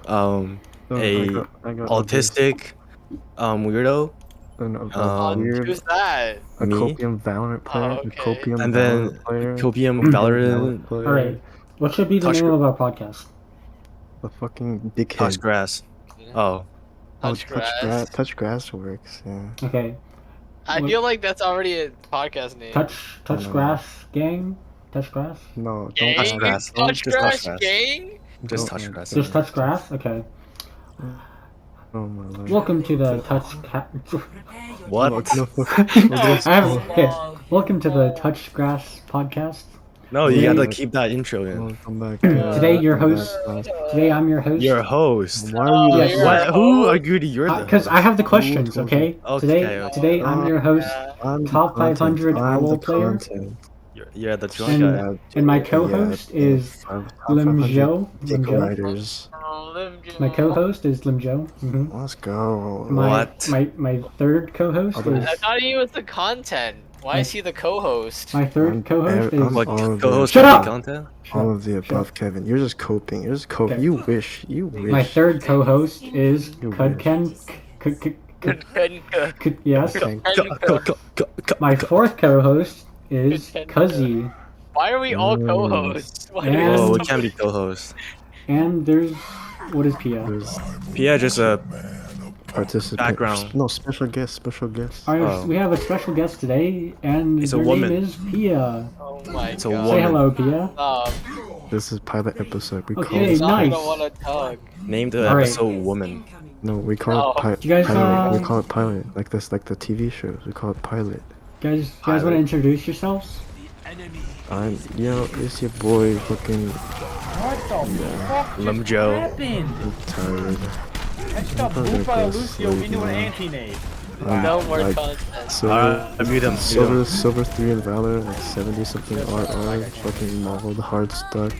a I got autistic weirdo, weird Who's that? a me, copium Valorant player, Oh, a okay. copium and Valorant then player, Copium Valorant Valorant player, Alright, what should be the Touch name of our podcast? the fucking touch dickhead. grass. Oh, Touch grass. Touch grass works. Yeah. Okay. I What- feel like that's already a podcast name. Touch No. grass gang? Touch grass? No, Gang? touch don't. grass. Touch Just grass touch grass. gang? Just Don't touch add grass. that. Just touch grass? Okay. Oh my lord. Welcome to the touch cat. What? Okay. Welcome to the Touch Grass podcast. No, you Today- gotta keep that intro in. Welcome back. Today your welcome host- back, class. Today I'm your host. Your host. Why are you Yes. like What? Who agreed you're the Because host? I have the questions, Ooh, okay? okay, Today okay. today I'm your host, I'm the top content. 500 I'm owl the player. content. You're the drunk And- guy. Yeah, and my yeah, co-host yeah, is top Lim 500 Jo. dick riders. Oh, Lim Jo. My co-host is Lim Jo. Mhm. Let's go. What? My third co-host Other- is I thought he was the content. Why is he the co-host? my third I'm- co-host I'm is What? all of Co-host Shut making up! content? All of the above, Kevin. You're just coping. You're just coping. Okay. You wish. You wish. my third co-host is You Kudken. Yes. Okay. My fourth co-host is Cuzzy, Why are we all co-hosts? Why do we And- Oh, all we can't be co-host. and there's what is Pia? There's Pia just a participant. Background. No, special guest. Special guest. Oh. We have a special guest today, and It's a her woman. name is Pia. Oh my It's a god. Say woman. hello, Pia. This is pilot episode. We call Okay, it. No, I nice. don't want to talk. named the Alright. episode woman. No, we call No. it pilot. You guys, We call it pilot. Like this, like the TV shows. We call it pilot. Guys, want to Pilot. introduce yourselves? It's your boy, fucking Lim Jo. tired. I stopped Bupa Lucio into an anti-nade. No more like, content. Silver, Mute him. Silver 3 in Valor, like 70 something RR, fucking mauled, hard stuck,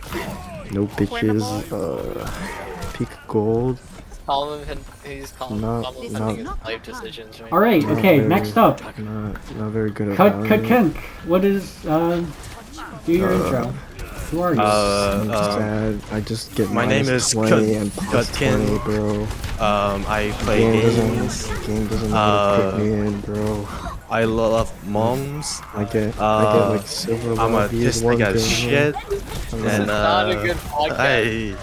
no bitches, peak gold. He's Not- commenting his life decisions right All right. Not Okay. very- Next up, Not very good at Kudken. What is do your intro? Who are you? sad. I just get my name minus is 20 and plus Kudkin. 20, bro. I play Game games. doesn't know how to put me in, bro. I love moms. I get Uh, like silver I'm lobbies, one autistic as game. shit. I'm And Not a good podcast. I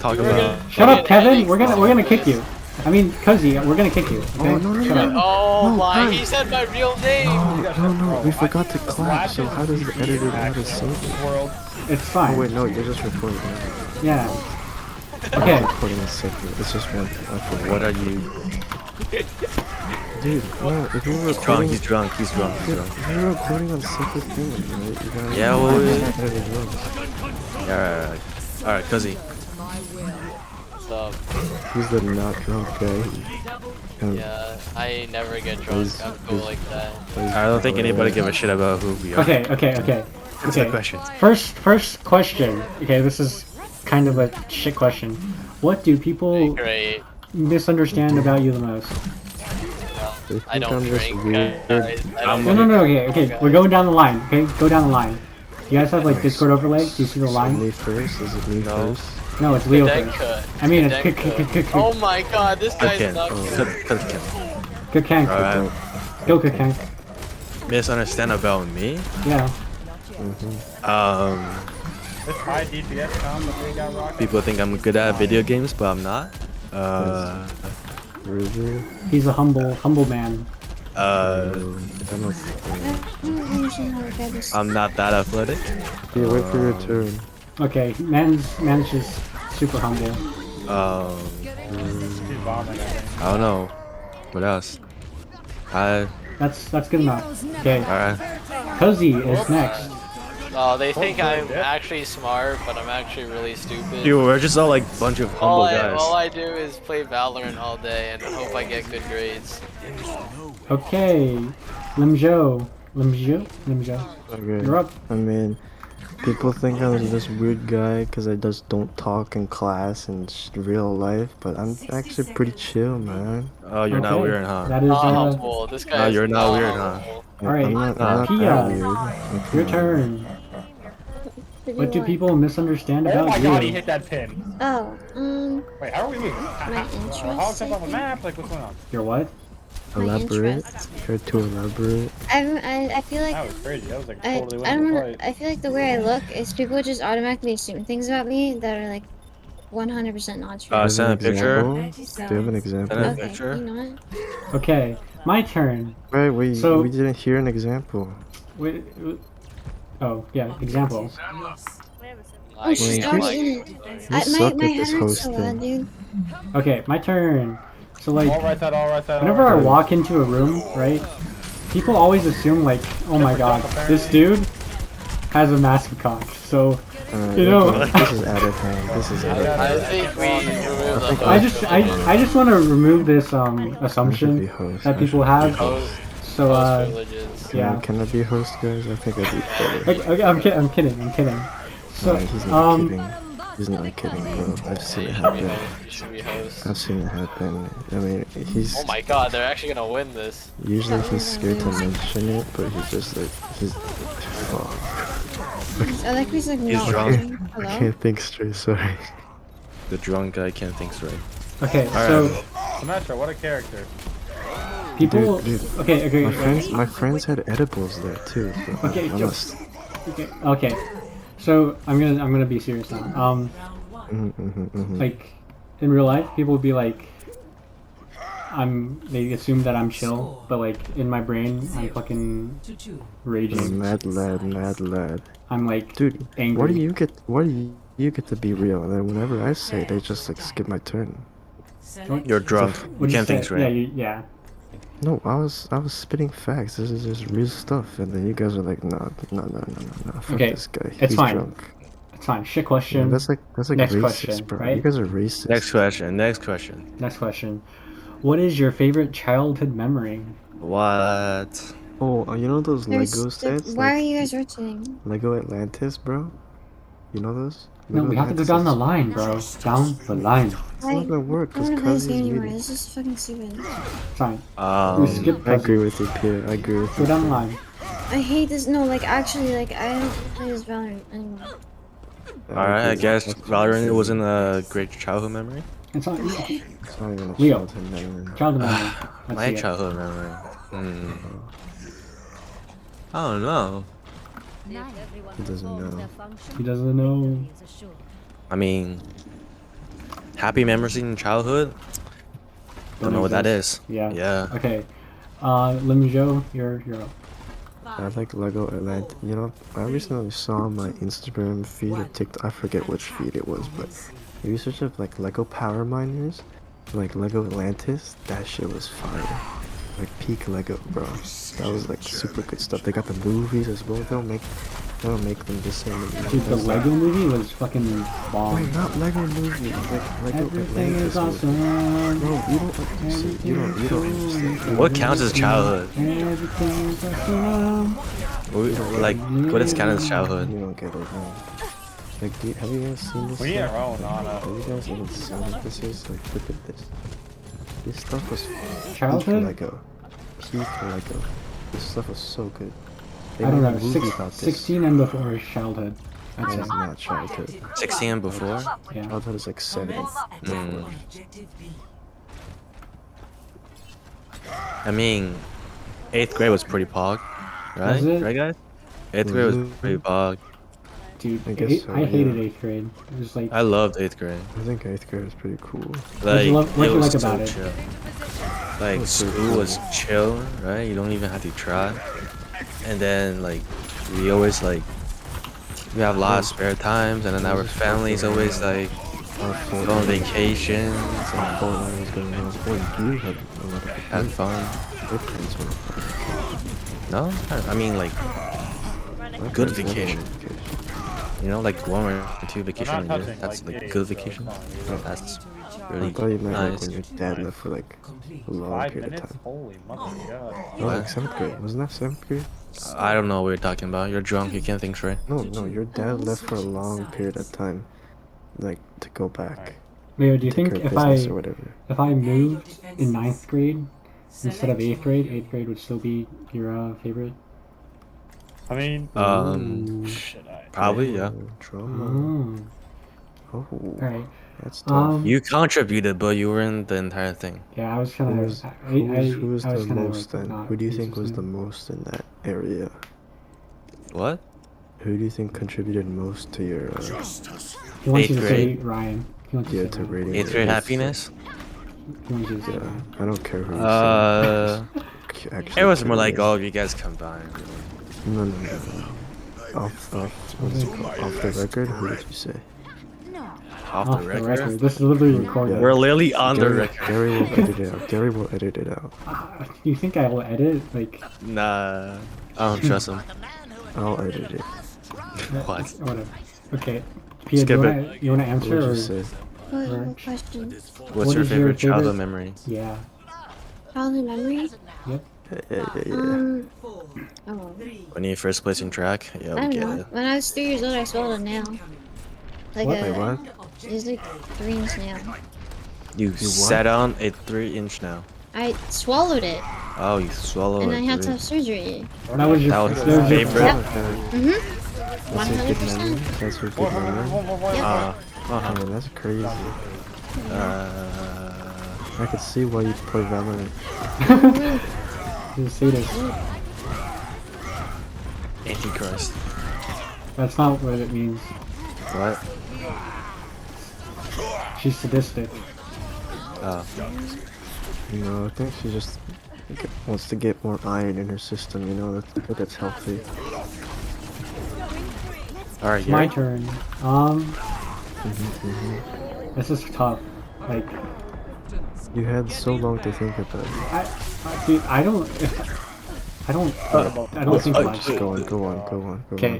talk We're about. gonna- Shut up, Kevin. editing We're gonna kick you. I mean, Cuzzy, we're gonna kick you. Okay? Oh, no, Shut up. Oh No, my, guys. he said my real name! No, we forgot to clap, so how does the editor know to say it? World. It's Oh fine. wait, no, you're just recording. Yeah. I'm Okay. recording a second. It's just one. I forgot. What are you? Dude, no, if you're Drunk. recording, He's drunk. He's drunk. He's drunk. if you're recording on separate things, right? You gotta Yeah, well, edit as well. Yeah. All right, Cuzzy. So, He's the not drunk guy. And yeah, I never get drunk. I'm cool like that. I don't think anybody give a shit about who we are. Okay. What's the question? First question. Okay, this is kind of a shit question. What do people Great. misunderstand about you the most? they I think don't I'm just drink. weird. I don't No. Okay. We're going down the line. Okay, go down the line. You guys have like Discord overlay? Do you see the Is it line? me first? Is it me No. first? No, it's Leo That first. could. I mean, it's That could. Oh my god, this guy's Cudkin. not Cudkin. Kukank. Alright. Go Kukank. Misunderstand about me? Yeah. This high DPS combo that they got rocking. People think I'm good at video games, but I'm not. Really? He's a humble man. I don't know. I'm not that athletic. Yeah, wait for your turn. Okay, man's just super humble. He's bombing, I think. I don't know. What else? That's good enough. Okay, Alright. Cuzzy is next. Oh, they think I'm actually smart, but I'm actually really stupid. Dude, we're just all like bunch of humble guys. All I do is play Valorant all day and hope I get good grades. Okay, Lim Jo. Okay. You're up. I mean, people think I'm this weird guy because I just don't talk in class and real life, but I'm actually pretty chill, man. Oh, you're not Okay, weird, huh? That is Not humble. This guy No, is you're not weird, huh? humble. Alright, I'm not that Pia. weird. your turn. What do people misunderstand Oh about my you? god, he hit that pin. Oh, Wait, how are we losing? my How interests, up I on the think. map? Like, what's going on? Your what? My Elaborate. interests. Care to elaborate? I feel like That was crazy. That was like I totally I don't winning the know. fight. I feel like the way I look is people just automatically assume things about me that are like 100% not true. Do you have Send an a picture. example? So, Do you have an Send a example? okay, picture. you know what? Okay, my turn. Right, So- we didn't hear an example. Wait, oh, yeah, example. Oh, she's Like, already in it. You suck My at head this hurts so bad, hosting. dude. Okay, my turn. So like, All right, that, all right, that. whenever I walk into a room, right, people always assume like, oh my god, this dude has a massive cock. So, you know, This is out of hand. This is out of hand. I think we remove the host. I just want to remove this I should be assumption host. that I people should have. be host. So Host privileges. yeah. Can I be host, guys? I think I'd be better. Okay, I'm kidding. So No, he's not kidding. He's not kidding, bro. I've seen it happen. You should be host. I've seen it happen. I mean, he's Oh my god, they're actually gonna win this. usually he's scared to mention it, but he's just like he's. Oh, I like he's like He's not drunk. working. I Hello. can't think straight. Sorry. The drunk guy can't think straight. okay, Alright. so Symmetra, what a character. people. Dude, Okay. my friends had edibles there too. So Okay, I must. Okay. So I'm gonna be serious now. Like in real life, people would be like, they assume that I'm chill, but like in my brain, I'm fucking raging. Mad lad. I'm like, Dude, angry. why do you get to be real? And then whenever I say, they just like skip my turn. You're drunk. You What'd can't say? think straight. Yeah. No, I was spitting facts. This is just real stuff, and then you guys are like, no. Fuck Okay, this guy. it's He's fine. drunk. It's fine. Shit Yeah, question. that's like Next racist, question, bro. right? You guys are racist. Next question. Next question. Next question. What is your favorite childhood memory? What? Oh, you know those Lego sets? Why are Like you guys rotating? Lego Atlantis, bro? You know those? No, Lego we have to go Atlantis down the is- line, bro. Down the line. It's not gonna work I because don't wanna play this Kazi's game anymore. muted. This is fucking stupid. Fine. We Um, skip I agree Kazi. with you, Pierre. I agree with Go you. down the line. I hate this. No, like actually, like I don't play this Valorant anymore. Alright, I agree. guess That's- Valorant wasn't a great childhood memory. It's not It's not even a Leo. childhood memory. childhood memory. Let's My see it. childhood memory. I don't know. He doesn't know. He doesn't know. I mean, happy memories in childhood. Don't know what that is. Yeah. Yeah. Okay. Lim Jo, you're up. I like Lego Atlantis. You know, I recently saw on my Instagram feed or TikTok. I forget which feed it was, but if you search up like Lego Power Miners, like Lego Atlantis, that shit was fire. Like peak Lego, bro. That was like super good stuff. They got the movies as well. They don't make them the same. Dude, the Lego movie was fucking bomb. Wait, not Lego movie. Like Lego Everything Atlantis is movie. awesome. Bro, you don't understand. You don't understand. What counts as childhood? Everything is awesome. Like, what is counted as childhood? You don't get it, man. Like, have you guys seen this? We need stuff? our own, Have you guys even seen what this is? Like, look at this. This stuff was Childhood? peak Lego. Peak Lego. This stuff was so good. They I don't made know. a movie about this. 16 and before is childhood. I'd That say. is not childhood. 16 and before? Yeah. Childhood is like 7. Mm. I mean, 8th grade was pretty pog, right? Was it? Right, guys? 8th grade was pretty pog. Dude, I guess so, I hated yeah. 8th grade. It was like, I loved 8th grade. I think 8th grade is pretty cool. Like, what'd it you was like so about it? chill. Like, school was chill, right? You don't even have to try. And then, like, we always, like, we have a lot of spare times, and then our families always, like, go on vacations, and Fortnite was going on. Oh, you had a lot of have fun. good friends were fun. No? I mean, like, My good friends never vacation. went on vacation. You know, like 1 or 2 We're vacation not a year. touching, That's like, like idiots, good so vacation. come on, That's I really thought you meant like nice. when your dad left for like a long 5 period of minutes? time. Holy mother of God. No, like 7th grade. Wasn't that 7th grade? I don't know what you're talking about. You're drunk. You can't think straight. No, your dad left for a long period of time. Like, to go back. Leo, do you Take think care of if business or whatever. I moved in 9th grade instead of 8th grade would still be your favorite? I mean, Should I? Probably, yeah. Drama. Oh, Alright. that's tough. You contributed, but you were in the entire thing. Yeah, I was kind Who of. was who was I was the kind of most like then? not Who do you think was the consistent. most in that area? What? Who do you think contributed most to your He wants you Eighth to say grade? Ryan. He wants you yeah to say to Ryan. rating? Eighth your grade eighth- happiness? He wants you to say Yeah, Ryan. I don't care who you say. Actually, It was more care like who all of you guys combined. Really. No. What's it called? Off the record, who did you say? Off Off the the record? record. This is literally recorded. We're literally on the record. Gary will edit it out. Gary will edit it out. You think I will edit? Like, Nah, I don't trust him. I'll edit it. What? whatever. Okay. Pia, Skip you wanna What answer did you or? say? What question? What's What your is your favorite childhood favorite- memory? Yeah. Childhood memory? Yeah. Oh. When you first placed in track? Yeah, I we don't get know. it. When I was 3 years old, I swallowed a nail. Like Wait, what? It was like 3-inch nail. You sat on a 3-inch now. I swallowed it, Oh, you swallowed and it. I had to have surgery. That was your. That was that your was your favorite? Mm-hmm. That's your good memory. 100%. That's your good memory. Yep. I mean, that's crazy. I could see why you play Valorant. You see this? Antichrist. That's not what it means. What? She's sadistic. Oh. I think she just wants to get more iron in her system. That's healthy. Alright, My yeah. turn. This is tough. Like, You had so long to think about it. dude, I don't think much. Go on. Okay.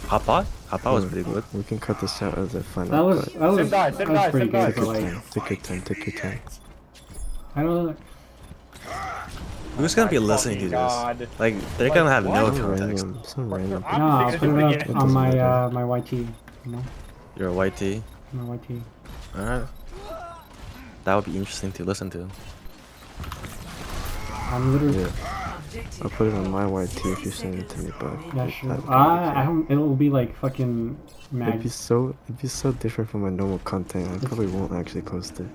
Hot pot? Hot pot was pretty good. We can cut this out as a final. That was cut. that was, Same guy, that same was guy, pretty same guy. good. But like, Take your time. I don't know. Who's gonna be listening to God. this? Like, they're gonna have no context. Some random. I'm No, I'll fixing put to it begin. up on my my YT. You know, You're a white tee. my YT. Alright. That would be interesting to listen to. I'm literally. Yeah. I'll put it on my YT if you send it to me, but Yeah, sure. I don't I don't. It will be like fucking It'd mad. be so different from my normal content. I probably won't actually post it.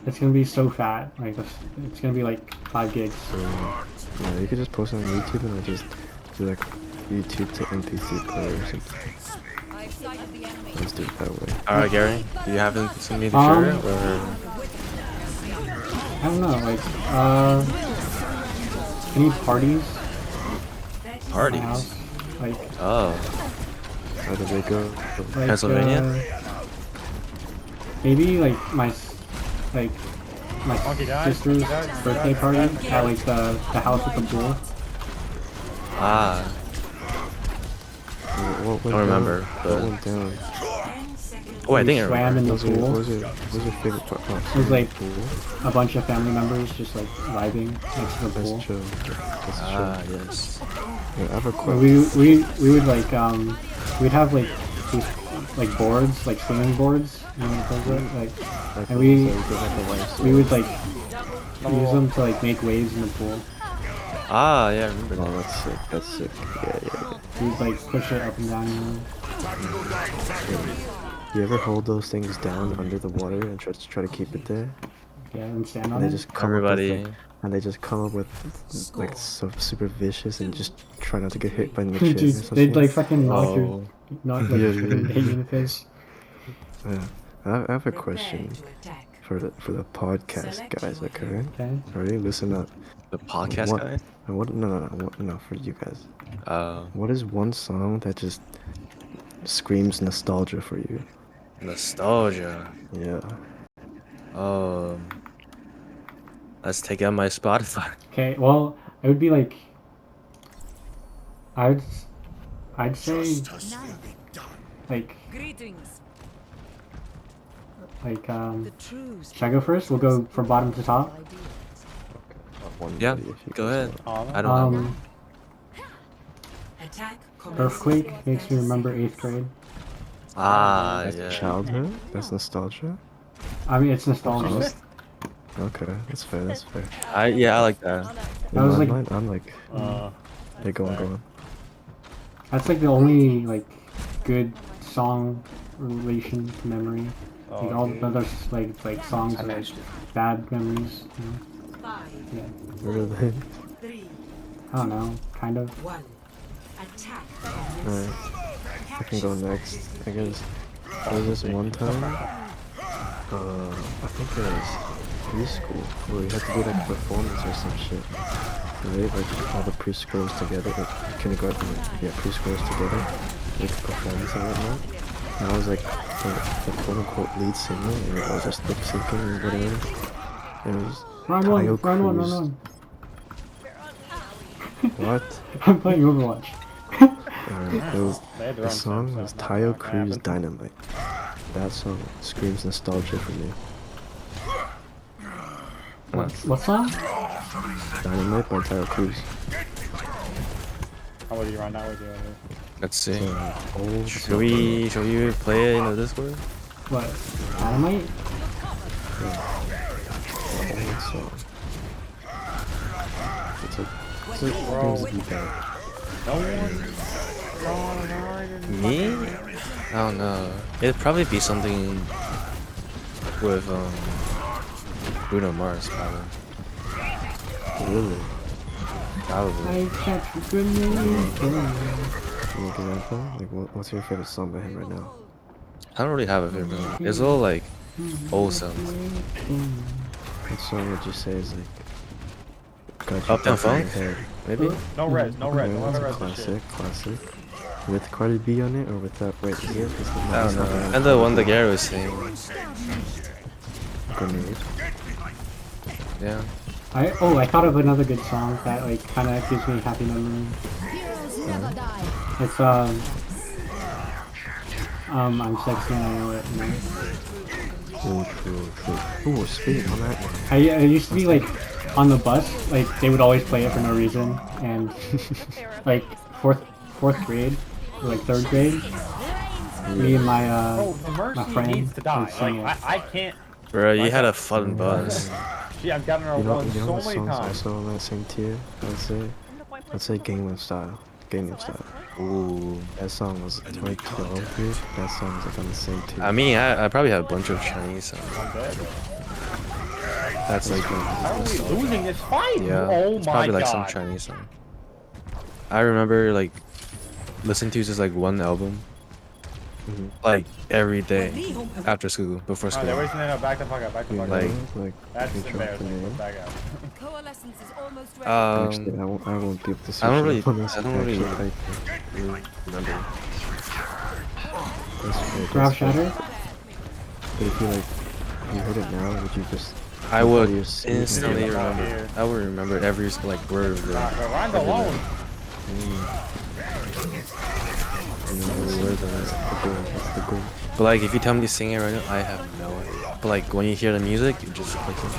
It's gonna be so fat. Like it's gonna be like 5 gigs. Yeah, you could just post it on YouTube and I'll just do like YouTube to MP3 player or something. Let's do it that way. Alright, Gary. Do you have something to share? Or I don't know. Like any parties? at my parties? house? Like Oh. How did they go? like, Pennsylvania? maybe like my Monkey died. sister's Monkey died. birthday party at like the house with the pool. Ah. What went Don't remember, down? but- What went down? Oh, I think I swam remember. in the What pool. was your favorite part? Oh, It was like pool. a bunch of family members just like vibing next to the pool. That's chill. That's chill. Ah, yes. Yeah, I have a But question. we would like we'd have like these like boards, like swimming boards, you know what those are? Like, and we would like use them to like make waves in the pool. Ah, yeah, I remember Oh, that. that's sick. That's sick. Yeah. We'd like push it up and down. You know? You ever hold those things down under the water and try to keep it there? Yeah, and stand on And they it. just come Everybody. up with and they just come up with like so super vicious and just try not to get hit by the chin or Dude, something. they'd like fucking knock Oh. your, knock like Yeah, fucking hit you in the face. Yeah. I have a question for the podcast guys. Okay, Okay. ready? Listen up. The podcast What- guy? No, for you guys. Uh, What is one song that just screams nostalgia for you? nostalgia. Yeah. Let's take out my Spotify. Okay. Well, it would be like I'd say like Greetings. like The true should I go first? We'll go from bottom to top. One Yeah, buddy, if you go guys ahead. want. I don't know. attack. Earthquake makes me remember 8th grade. Ah, That's yeah. childhood. That's nostalgia. I mean, it's nostalgia. Okay, that's fair. That's fair. Yeah, I like that. In That was my like- mind, I'm like, hey, go on, go on. That's like the only like good song relation to memory. Like all the other like songs are like bad memories. You know? Yeah. Really? I don't know. Kind of. Alright, I can go next. I guess there was this one time, I think it was preschool, where we had to do like a performance or some shit. Right? Like all the preschoolers together, like kindergarten, yeah, preschoolers together, like a performance and whatnot. And I was like the quote unquote lead singer, and I was just lip syncing or whatever. It was Round Tayo one, round one, round Cruz. one. What? I'm playing Overwatch. It was the song was Tayo Cruz Dynamite. That song screams nostalgia for me. What song? Dynamite by Tayo Cruz. How old are you right now? Let's see. It's an old Should we play it in the Discord? What? Dynamite? old song. It's like brings me back. No one. Me? I don't know. It'd probably be something with Bruno Mars, probably. Really? Probably. I catch a grenade. Can you give that song? Like, what's your favorite song by him right now? I don't really have a favorite one. It's all like old songs. What song would you say is like got you Up Down up in your Funk? head? Maybe? No res, no res, no It's a res. and shit. classic. With Cardi B on it or without? Wait, here? I don't know. And the one that Gary was saying. Grenade. Yeah. I thought of another good song that like kind of gives me happy memories. It's I'm sexy and I know it. You know? True. Ooh, speaking on that one. I used to be like on the bus, like they would always play it for no reason, and like fourth grade, or like third grade, me and my Oh, the my Mercy friend needs to die. would sing Like, it. I can't. Bro, you had a fun bus. Gee, I've gotten her You know one what so many song's times. also on that same tier? Let's say Gangnam Style. Gangnam Style. Ooh. That song was 2012, dude. That song was like on the same tier. I mean, I probably have a bunch of Chinese songs. That's like, How are we losing this fight? yeah, Oh it's my probably like god. some Chinese song. I remember like listening to just like one album, like every day after school, before Oh, they're school. wasting it up. Back the fuck up. Back the fuck Like- up. like That's we dropped the embarrassing. name. Put back out. Coalescence is almost ready. Actually, I won't be able to search I don't it really, up unless I don't really, actually type it. really remember. That's fair, Grab that's fair. Shatter? But if you like, you heard it now, would you just? I would you're singing it? instantly Yeah. remember. I would remember every like word of it. Run alone. You know, the word that's the goal. That's the goal. But like, if you tell me to sing it right now, I have no idea. But like, when you hear the music, you just click it.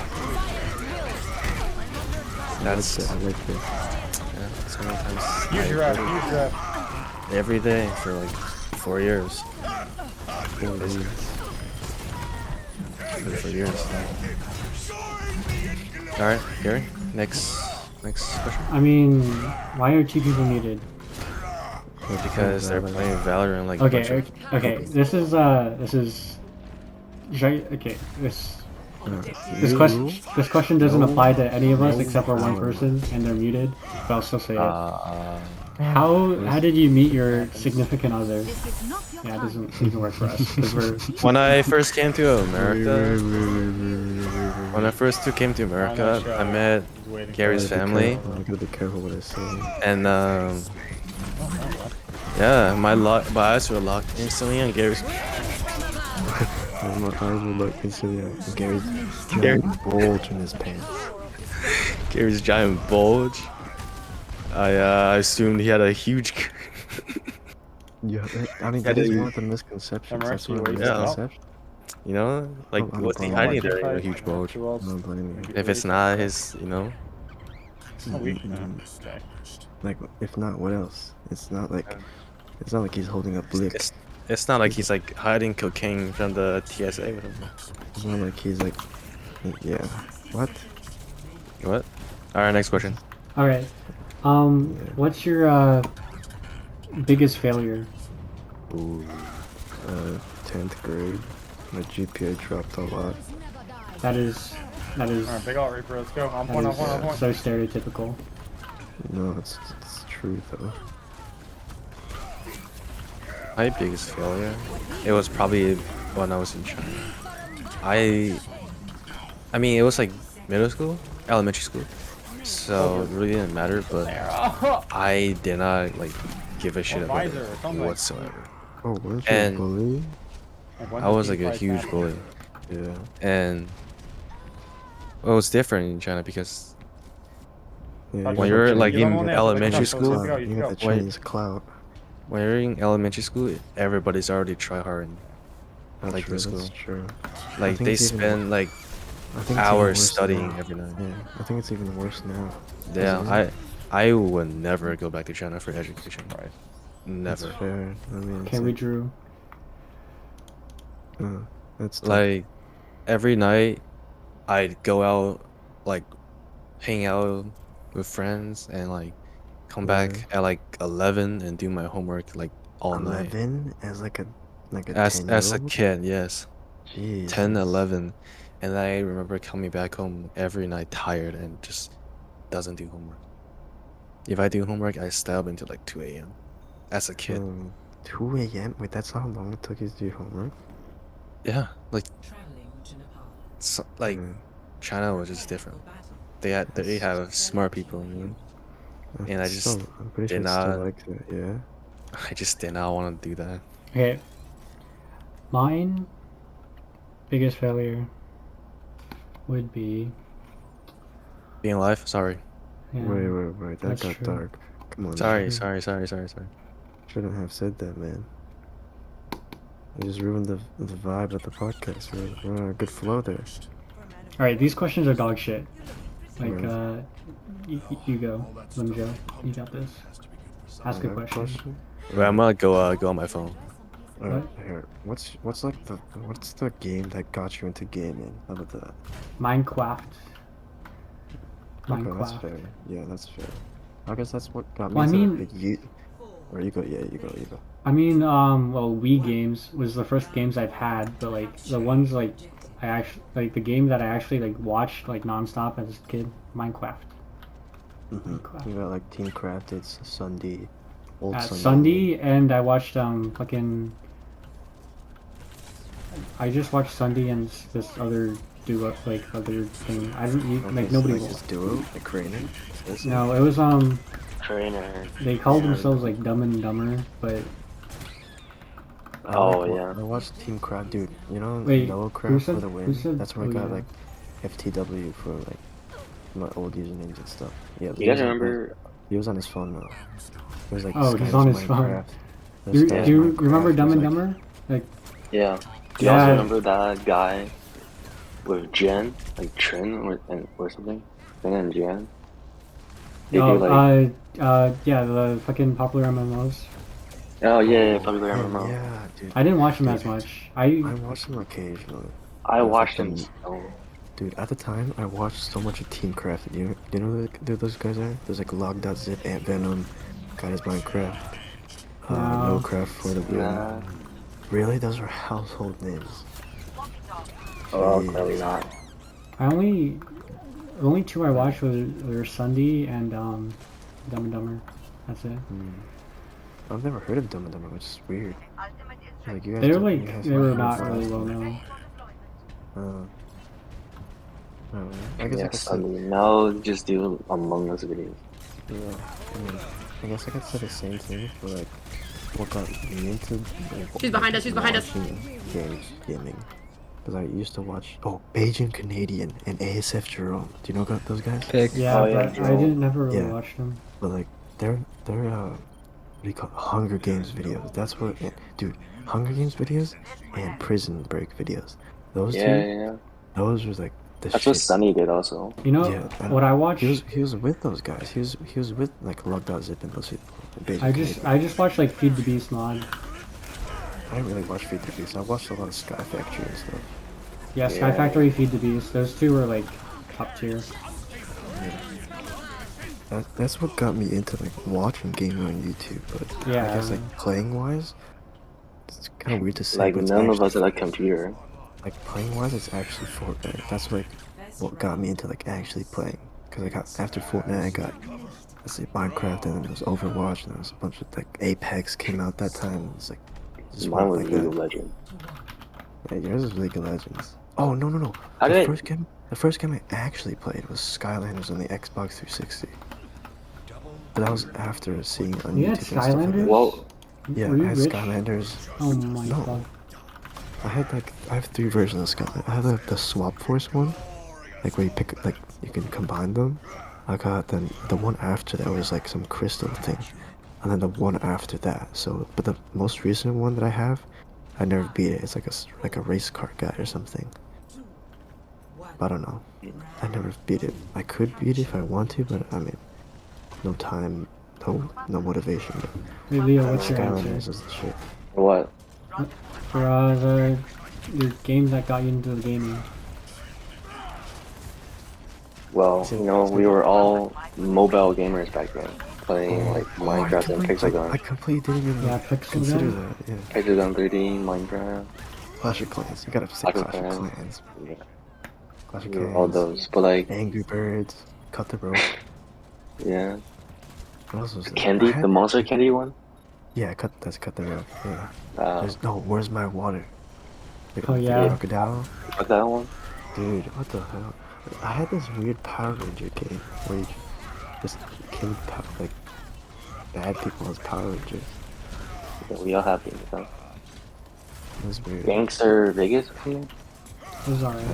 That's I like it. yeah, so many times. Use your rep. Use your rep. Every day for like 4 years. 4 years. For years. All right, Gary. Next question. I mean, why are two people muted? Because they're playing Valorant like a bunch Okay, of- okay. This is okay. This question doesn't apply to any of us except for one person, and they're muted. But I'll still say it. How did you meet your significant other? This is not your Yeah, it time. doesn't work for us because we're When I first came to America, I met Gary's family, I gotta be careful what I say. and yeah, my eyes were locked instantly on Gary's. My eyes were like instantly on Gary's giant bulge in his pants. Gary's giant bulge. I assumed he had a huge. Yeah, I mean that is one of the misconceptions. That's one of the Yeah. misconceptions. You know, like I don't what's he know. hiding there? A huge bulge. I don't blame you. If it's not his, you know. Like, if not, what else? It's not like he's holding a blick. It's not like he's like hiding cocaine from the TSA with him. It's not like he's like, yeah. What? What? All right, next question. All right. What's your biggest failure? Ooh. 10th grade. My GPA dropped a lot. That is Alright, big alt Reaper, let's go. On point, on point, on point. so stereotypical. No, it's true though. My biggest failure, it was probably when I was in China. I mean, it was like middle school, elementary school, so it really didn't matter. But I did not like give a shit about it Visor or something. whatsoever. Oh, weren't you And- a bully? I was like a huge bully, Yeah. and well, it was different in China because Yeah, when you're like in on there, elementary let's go, school, let's go. you got the Wait. Chinese clout. when you're in elementary school, everybody's already try hard in That's like true, the school. that's true. Like think they it's even- spend like I think it's even hours worse studying now. every night. Yeah, I think it's even worse now. Yeah, Isn't it? I would never go back to China for education. Right. That's Never. fair. I mean, it's Okay, we drew. that's tough. Like every night I'd go out, like hang out with friends and like come back at like 11 and do my homework like all night. 11 as like a As a 10-year-old? kid, yes. 10, Jesus. 11. And I remember coming back home every night tired and just doesn't do homework. If I do homework, I stay up until like 2 a.m. as a kid. 2 a.m. Wait, that's how long it took you to do homework? Yeah, like like Mm, China was just different. They have smart people, you know? And I it's just still, I'm pretty sure did it's still not- like that, yeah. I just did not want to do that. Okay. Mine biggest failure would be Being alive? Sorry. yeah, Wait, that that's got true. dark. Come on. Sorry, man. sorry. Shouldn't have said that, man. You just ruined the vibe of the podcast. We're on a good flow there. Alright, these questions are dog shit. Like, Yeah. you go, Lim Joe. You got this. Ask a Another question. Wait, I'm gonna go on my phone. Alright, here. What's the game that got you into gaming? How about that? Minecraft. Okay, that's Minecraft. fair. Yeah, that's fair. I guess that's what got me Well, I into mean- like, Or you go, yeah, you go. I mean, well, Wii games was the first games I've had, but like the ones like I actually like the game that I actually like watched like nonstop as a kid, Minecraft. Minecraft. You got like Team Crafted, Sunday, old At Sunday. Sunday, and I watched fucking. I just watched Sunday and this other duo like other thing. I didn't like nobody. Like this duo, like Craner. No, it was Trainer. they called themselves like Dumb and Dumber, but I watched Team Craft, dude. You know, Wait, Yellow who Craft said- for the who win. said- That's where I oh, got yeah. like FTW for like my old usernames and stuff. Yeah. You guys remember? He was on his phone now. He was like, Oh, this he's guy on was his phone. Minecraft. do This you, guy was do you Minecraft. remember He Dumb was and like- Dumber? Like Do you Yeah. also remember that guy with Jen, like Trin or something? Trin and Jen. They do like. yeah, the fucking popular MMOs. Oh yeah, probably Oh, MMO. yeah, dude. I didn't watch them as much. I watched them occasionally. I watched fucking- them. So, Dude, at the time, I watched so much of Team Crafted. You know who those guys are? There's like Log.zip, Ant Venom, God is Minecraft, Wow. No Craft for the win. nah. Really? Those are household names. Oh, Jeez. clearly not. The only two I watched were Sunday and Dumb and Dumber. That's it. I've never heard of Dumb and Dumber, which is weird. Like, you guys They were don't- you like guys they were don't not know really about well them. known. I guess I Yeah, could say, Sunday. No, just do Among Us videos. yeah, I guess I could say the same thing for like what got me into like, She's behind us, she's behind us. watching gaming. Because I used to watch Bajan Canadian and ASF Jerome. Do you know about those guys? Yeah, Oh, yeah, but I Joel. didn't never really Yeah. watch them. But like they're what do you call it? Hunger Games videos. That's what dude, Hunger Games videos and Prison Break videos. Those Yeah, two, yeah. those was like the That's shit. what Sunny did also. You know Yeah, and what I watched? He was with those guys. He was with like Lug.zip and those people. Bajan Canadian. I just watched like Feed the Beast mod. I didn't really watch Feed the Beast. I watched a lot of Sky Factory and stuff. Yeah, Sky Yeah. Factory, Feed the Beast. Those two were like top tier. That's what got me into like watching gaming on YouTube, but Yeah. I guess like playing wise, it's kind of weird to say, Like but it's none of us actually had a computer. like playing wise, it's actually Fortnite. That's like what got me into like actually playing. Cause I got after Fortnite, I got let's say Minecraft, and then there was Overwatch, and there was a bunch of like Apex came out that time. It's like just Mine went was like League that. of Legends. Yeah, yours is League of Legends. Oh no! How The did first game, the first game I actually played was Skylanders on the Xbox 360. But that was after seeing on You had YouTube and stuff like that. Skylanders? Well, Yeah, Were you I had rich? Skylanders. Oh my No, god. I have three versions of Skylanders. I have the Swap Force one, like where you pick like you can combine them. I got then the one after that was like some crystal thing, and then the one after that. So, but the most recent one that I have, I never beat it. It's like like a race car guy or something. But I don't know. I never beat it. I could beat it if I want to, but I mean, no time, no motivation. But Hey Leo, what's your Skylanders answer? is the shit. what? For the game that got you into the gaming. Well, you know, we were all mobile gamers back then, playing like Minecraft and I Pixel completely didn't even Yeah, Pixel consider Gun? that. Yeah, Pixel 3D, Minecraft, Clash of Clans. You gotta say Clash of Clash of Clans. Clans. Yeah, Clash of we were all Clans. those. But like, Angry Birds. Cut the rope. yeah, What else was the there? candy, the monster candy one. That's cut the rope. Yeah. Uh, Where's my water? Like, Oh, yeah. Crocodile. what's that one? Dude, what the hell? I had this weird Power Ranger game where you just killed like bad people as Power Rangers. Yeah, we all have things. Huh? It was weird. Gangster Vegas or something. It was alright.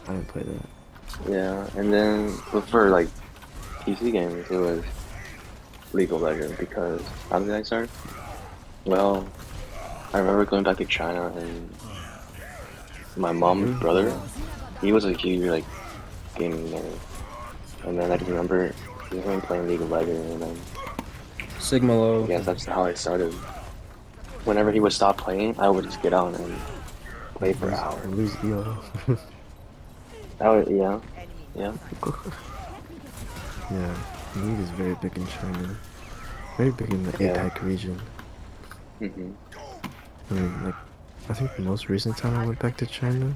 I didn't play that. Yeah, and then but for like PC games, it was League of Legends because how did I start? Well, I remember going back to China and my mom's brother, he was a huge like gaming nerd, and then I just remember he was playing League of Legends, and then Sigma low. I guess that's how I started. Whenever he would stop playing, I would just get on and play for hours. Lose EO. Yeah. Yeah, League is very big in China. Very big in the APAC region. Mhm. I mean, like, I think the most recent time I went back to China,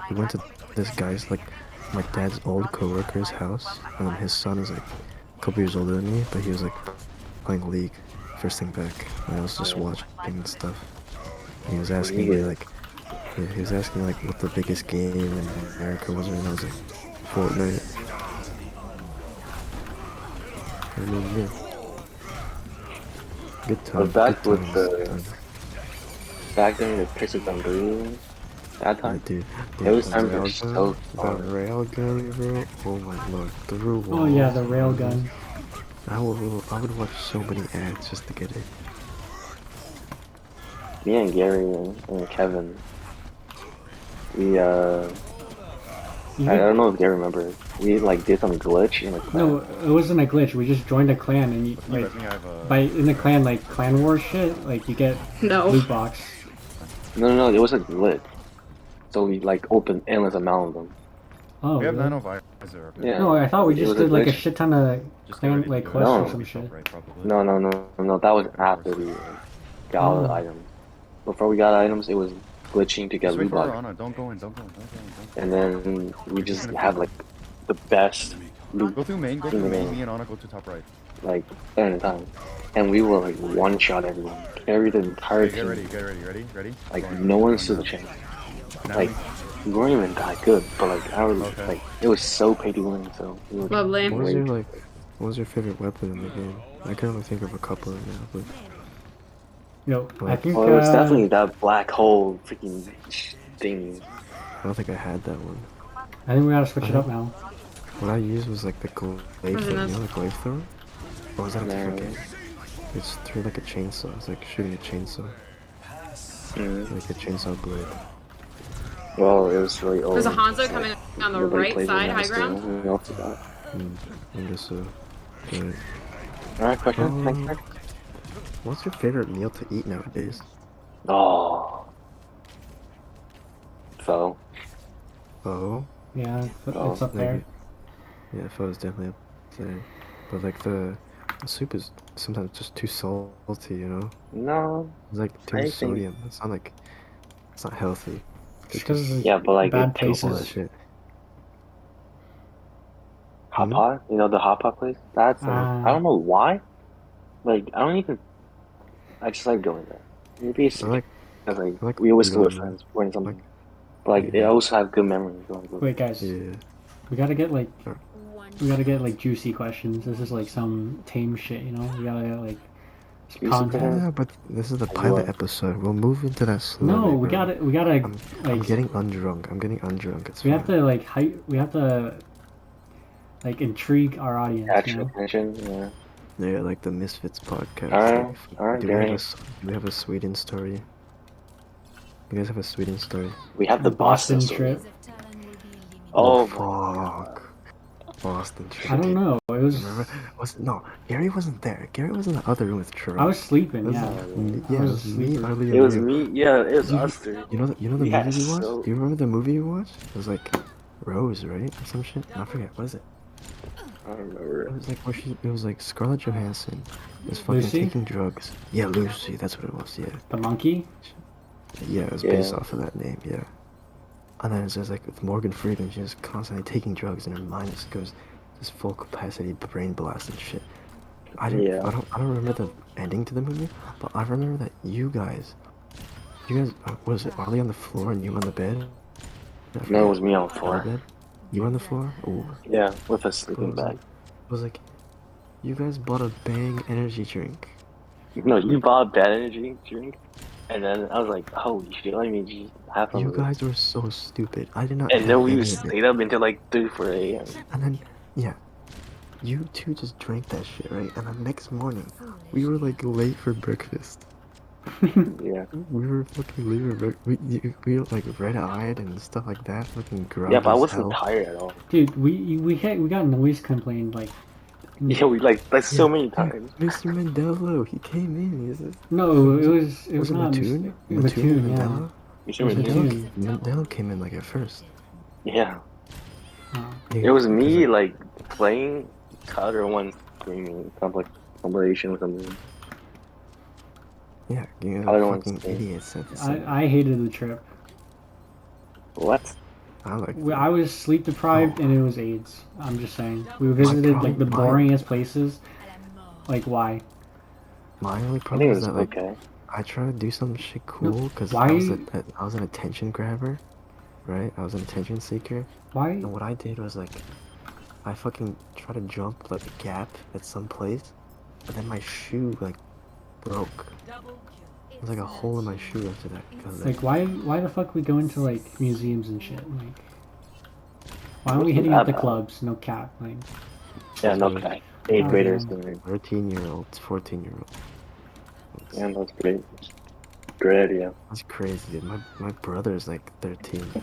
we went to this guy's, like, my dad's old coworker's house, and his son is, like, a couple years older than me, but he was, like, playing League first thing back, and I was just watching and stuff. And he was asking me, like, yeah, he was asking, like, what the biggest game in America was, and I was like, Fortnite. I mean, yeah. Good time. But back good with times, the time. back during the Pixel Gun 3, that Yeah, time, dude, those the times were railgun, so the fun. railgun, bro. Oh my lord, through walls. Oh yeah, the railgun. I would watch so many ads just to get it. Me and Gary and Kevin, we I don't know if Gary remembers. We like did some glitch in the clan. No, it wasn't a glitch. We just joined a clan, and you like by in the clan like clan war shit. Like you get loot box. No, it was a glitch. So we like opened endless amount of them. Oh, We have really? nano visor. Yeah. No, I thought we It just was a did like a glitch. shit ton of Just clan get ready like to quests No. or some shit. Right, probably. No. That was after we got all the Oh. items. Before we got items, it was glitching to get Just wait loot for her, box. Anna. Don't go in. Don't go in. Don't go in. Don't go in. And then we just have like the best loot Go through main. Go in through the main. game, Me and Anna go to top right. like at a time. And we will like one shot everyone, carry the entire Okay, get team. ready. Get ready. Ready? Ready? Like Going. no one Going stood now. a chance. Now Like we weren't even that good, but like I was Okay. like it was so pay to win. So we were Lovely. What was great. your what was your favorite weapon in the game? I can only think of a couple right now, but Yo, I Like- think Well, it was definitely that black hole freaking thing. I don't think I had that one. I think we gotta switch it up now. What I used was like the glaive thrower. You know the glaive thrower? Or was that a different No. game? It's through like a chainsaw. It's like shooting a chainsaw. Like a chainsaw blade. Well, it was really old. There's a Hanzo Like, coming on the nobody right plays it side, now high still. ground. We all forgot. I'm just good. Alright, question. Next question. What's your favorite meal to eat nowadays? Oh. So, Oh, Yeah, Oh, it's up there. Yeah, pho is definitely up there. But like the soup is sometimes just too salty, you know? No, It's like too much I think sodium. It's not healthy to Just because just yeah, but like bad it do tastes all that places. shit. hot Hmm? pot. You know the hot pot place? That's like I Uh, don't know why. Like I don't even. I just like going there. Maybe it's I like because like I like we always go with udon. friends or Like something. But like they yeah, also have good memories going to wait, guys, yeah. we gotta get like Or- juicy questions. This is like some tame shit, you know. We gotta get like some juicy content. questions. Yeah, but this is the Like pilot what? episode. We'll move into that No, slowly, bro. we gotta I'm like getting undrunk. I'm getting undrunk. It's we have fine. to like we have to like intrigue our audience, you Catch know. attention. Yeah. Yeah, like the Misfits podcast. Like, All right, Gary. do we have a Sweden story? You guys have a Sweden story? We have The the Boston Boston story. trip. Of Talon will be eliminated. Oh Oh my god. fuck! Boston I trip. don't know. It Remember? was Was no? Gary wasn't there. Gary was in the other room with I Trump. was sleeping. It was, Yeah, Oh, I yeah, it was a was me, sleeper. Arlie, it and was you. me. Yeah, it was You, us three. you know the We movie had we watched? so. Do you remember the movie we watched? It was like Rose, right? Or some shit. I forget. What is it? I don't remember. It was like where she. It was like Scarlett Johansson is fucking Lucy? taking drugs. Yeah, Lucy. That's what it was. Yeah. The monkey. Yeah, it was Yeah. based off of that name. Yeah. And then it's just like with Morgan Freeman, she's constantly taking drugs, and her mind just goes this full capacity brain blast and shit. Yeah. I don't remember the ending to the movie, but I remember that you guys, was it Ollie on the floor and you on the bed? I No, it forget. was me on the My floor. bed. You on the floor? Ooh. Yeah, with a It sleeping was like, bag. you guys bought a Bang energy drink. No, you bought a bad energy drink, and then I was like, holy shit, let me just have some You of this. guys were so stupid. I did not And have then we any of it. stayed up until like 3, 4 a.m. And then, yeah, you two just drank that shit, right? And the next morning, we were like late for breakfast. Yeah. We were fucking late for we were like red-eyed and stuff like that, fucking Yeah, groggy but I as wasn't hell. tired at all. Dude, we got noise complained like Yeah, we like so Yeah, many yeah, times. Mr. Mandela, he came in. He says, no, it was was it not Mattoon? Mattoon Mattoon, and yeah. Mandela? You It was sure Mattoon. Mandela came in like at first. Yeah. Oh. It was Because, me like playing COD or one screaming compilation or something. yeah, you guys Other are one's fucking screaming. idiots at the same. I hated the trip. What? I like. I was sleep deprived and it was AIDS. I'm just saying. We visited like the boringest places. Like why? My only I problem think it is was that like okay. I try to do some shit cool because why- I was an attention grabber, right? I was an attention seeker, Why? and what I did was like I fucking try to jump like a gap at some place, but then my shoe like broke. There's like a hole in my shoe after that. Cause Like why the fuck we go into like museums and shit? Like why aren't we What's hitting that up the about? clubs? No cap. Like Yeah, no cap. 8th Oh, graders yeah. doing 13-year-olds, 14-year-olds. Yeah, that's great. Great idea. That's crazy, dude. My brother's like 13 now.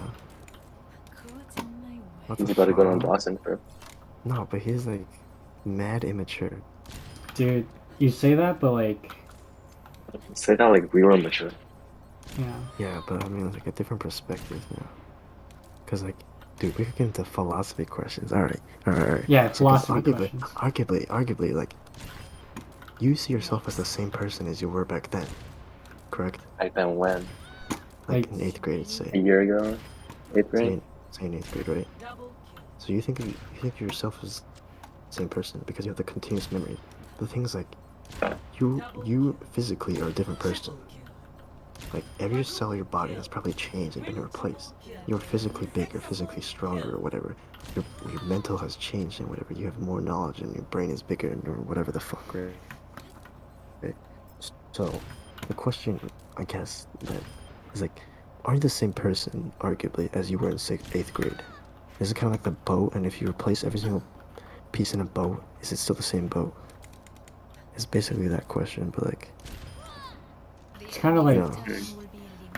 What He's the about to go to fuck? Boston for. No, but he's like mad immature. dude, you say that, but like Say that like we were mature. yeah. Yeah, but I mean like a different perspective now. Cause like, dude, we could get into philosophy questions. All right. Yeah, So, 'cause philosophy questions. arguably, like, you see yourself as the same person as you were back then, correct? Back then when? Like Like- in 8th grade, A say. year ago? 8th grade? Say in 8th grade, right? So you think of yourself as the same person because you have the continuous memory. The thing's like, you physically are a different person. Like every cell of your body has probably changed and been replaced. You're physically bigger, physically stronger, or whatever. Your mental has changed and whatever. You have more knowledge and your brain is bigger and or whatever the fuck, right? So, the question, I guess, that is like, are you the same person, arguably, as you were in 8th grade? Is it kind of like the boat, and if you replace every single piece in a boat, is it still the same boat? It's basically that question, but like, It's kind of like you know,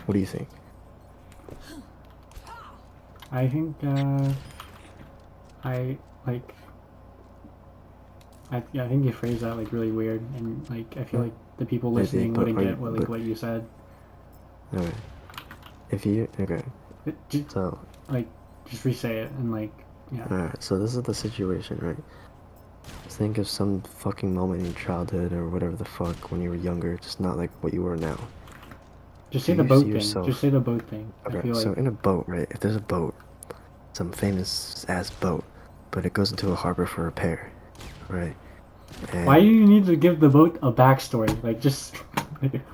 what do you think? I think I like I think you phrased that like really weird, and like I feel like the people Maybe, listening but wouldn't are get you- what but- what you said. Okay. If you, okay, Just so, like just re-say it and like Yeah. Alright, so this is the situation, right? Think of some fucking moment in your childhood or whatever the fuck when you were younger, just not like what you are now. Just Do say the you boat see thing. yourself- Just say the boat thing. I Okay, feel so like in a boat, right? If there's a boat, some famous ass boat, but it goes into a harbor for repair, right? And why do you need to give the boat a backstory? Like just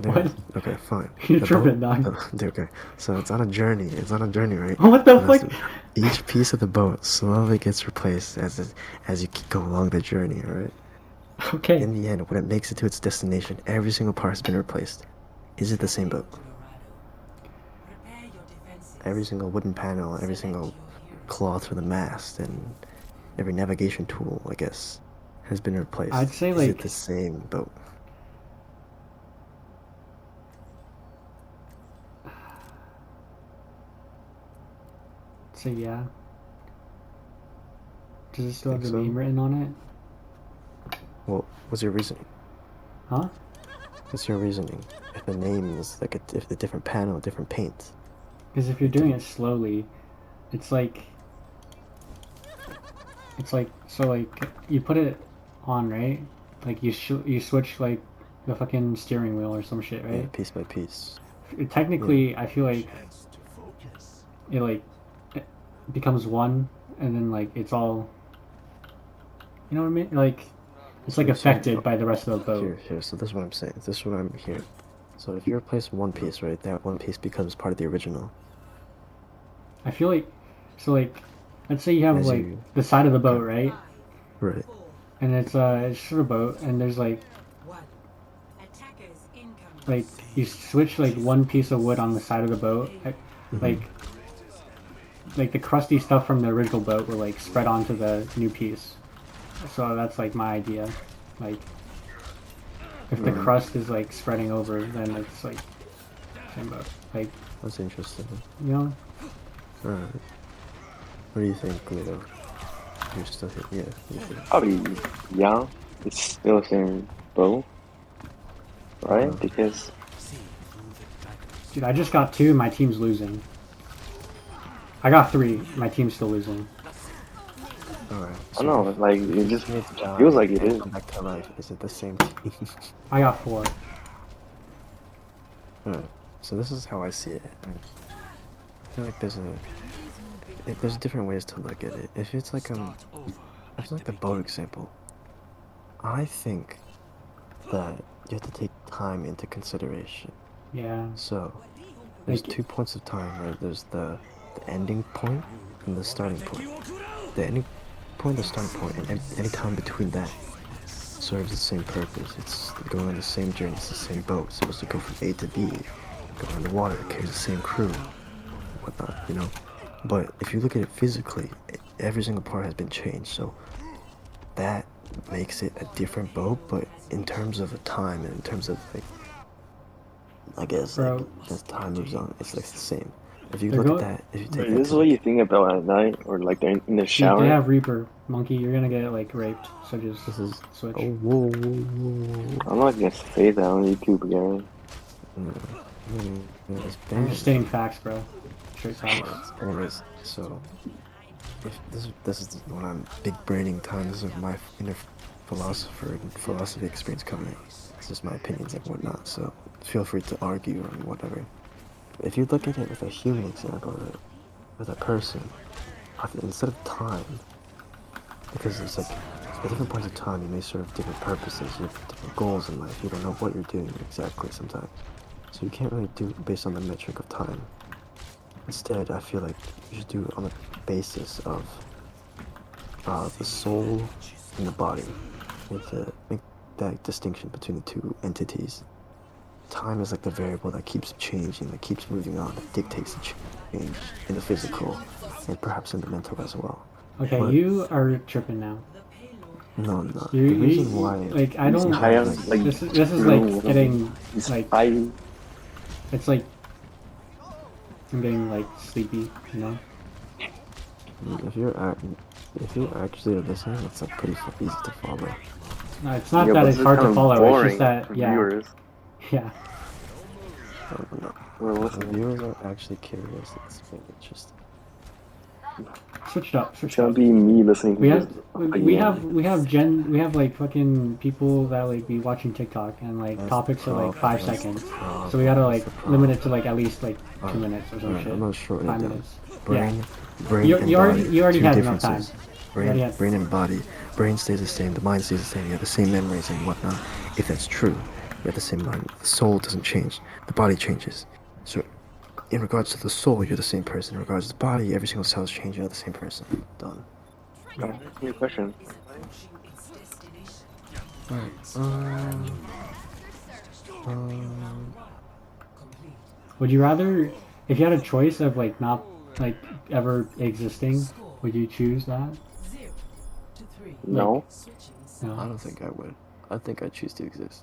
what? Okay, fine. You're The tripping, boat, dog. okay. So it's on a journey. It's on a journey, right? What the And fuck? each piece of the boat slowly gets replaced as you go along the journey, alright? Okay. In the end, when it makes it to its destination, every single part has been replaced. Is it the same boat? Every single wooden panel, every single cloth for the mast, and every navigation tool, I guess, has been replaced. I'd say, Is it like- the same boat? So yeah. Does it still have the Think so? name written on it? Well, what's your reasoning? Huh? What's your reasoning? If the name is like if the different panel, different paint. Because if you're doing it slowly, it's like so like you put it on, right? Like you switch like the fucking steering wheel or some shit, Yeah, right? piece by piece. Technically, I feel like it becomes one, and then like it's all. You know what I mean? Like it's like So- affected by the rest of the boat. Here. So this is what I'm saying. This is what I'm hearing. So if you replace one piece, right, that one piece becomes part of the original. I feel like so like let's say you have As like you- the side of the boat, right? Right. And it's just a boat, and there's like you switch like one piece of wood on the side of the boat, like the crusty stuff from the original boat will like spread onto the new piece. So that's like my idea. Like if the crust is like spreading over, then it's like same boat. Like That's interesting. you know, Alright. What do you think, Leo? You're still here? Yeah, you're here. Probably, yeah, it's still the same boat, right? Uh-huh. Because dude, I just got 2. My team's losing. I got 3. My team's still losing. Alright. I don't know, like it just If feels like it is. come back to life. Is it the same team? I got 4. Alright. So this is how I see it. I feel like there's different ways to look at it. If it's like I feel like the boat example. I think that you have to take time into consideration. Yeah. So there's Like- 2 points of time, right? There's the ending point and the starting point. The ending point, the starting point, and any time between that serves the same purpose. It's going on the same journey. It's the same boat. It's supposed to go from A to B. Go on the water. It carries the same crew. Whatnot, you know. But if you look at it physically, every single part has been changed. So that makes it a different boat. But in terms of the time and in terms of like, I guess like, Bro. as time moves on, it's like the same. If you They're look go- at that, if you take Wait, that this is to, what you think about at night, or like in the Dude, shower. they have Reaper, monkey. You're gonna get like raped. So just this is switch. oh whoa. I'm not gonna say that on YouTube again. It's I'm bad. just stating facts, bro. Straight facts. Anyways, so if this is when I'm big braining time. This is my inner philosopher and philosophy experience coming. This is my opinions and whatnot. So feel free to argue or whatever. If you look at it with a human example, right, with a person, instead of time, because it's like at different points of time you may serve different purposes, you have different goals in life. You don't know what you're doing exactly sometimes, so you can't really do it based on the metric of time. Instead, I feel like you should do it on the basis of the soul and the body. Make that distinction between the two entities. Time is like the variable that keeps changing, that keeps moving on, that dictates the change in the physical and perhaps in the mental as well. Okay, But- you are tripping now. No, I'm not. You, The reason you why like I don't. I am, like, This is like getting like it's like I'm getting like sleepy, you know. if you're actually listening, it's like pretty easy to follow. No, it's not Yeah, that but it's this is hard kind to of follow. It's boring just that for yeah, viewers. yeah. No. We're The listening. viewers are actually curious. It's very interesting. Switched up. It's Switched gonna up. be me listening to We have this. we have like fucking people that like be watching TikTok and like That's topics the are like problem. 5 That's seconds. the problem. So we gotta That's like the limit problem. it to like at least like 2 Alright, minutes or some alright, shit. I'm gonna shorten 5 it down. minutes. Brain, Yeah. brain You and already body. you already Two had enough time. differences. You already Brain, had. brain and body. Brain stays the same. The mind stays the same. You have the same memories and whatnot. If that's true, you have the same mind. The soul doesn't change. The body changes. So, in regards to the soul, you're the same person. In regards to the body, every single cell is changing. You're the same person. Done. New question. Alright. Would you rather, if you had a choice of like not like ever existing, would you choose that? No. I No. don't think I would. I think I'd choose to exist.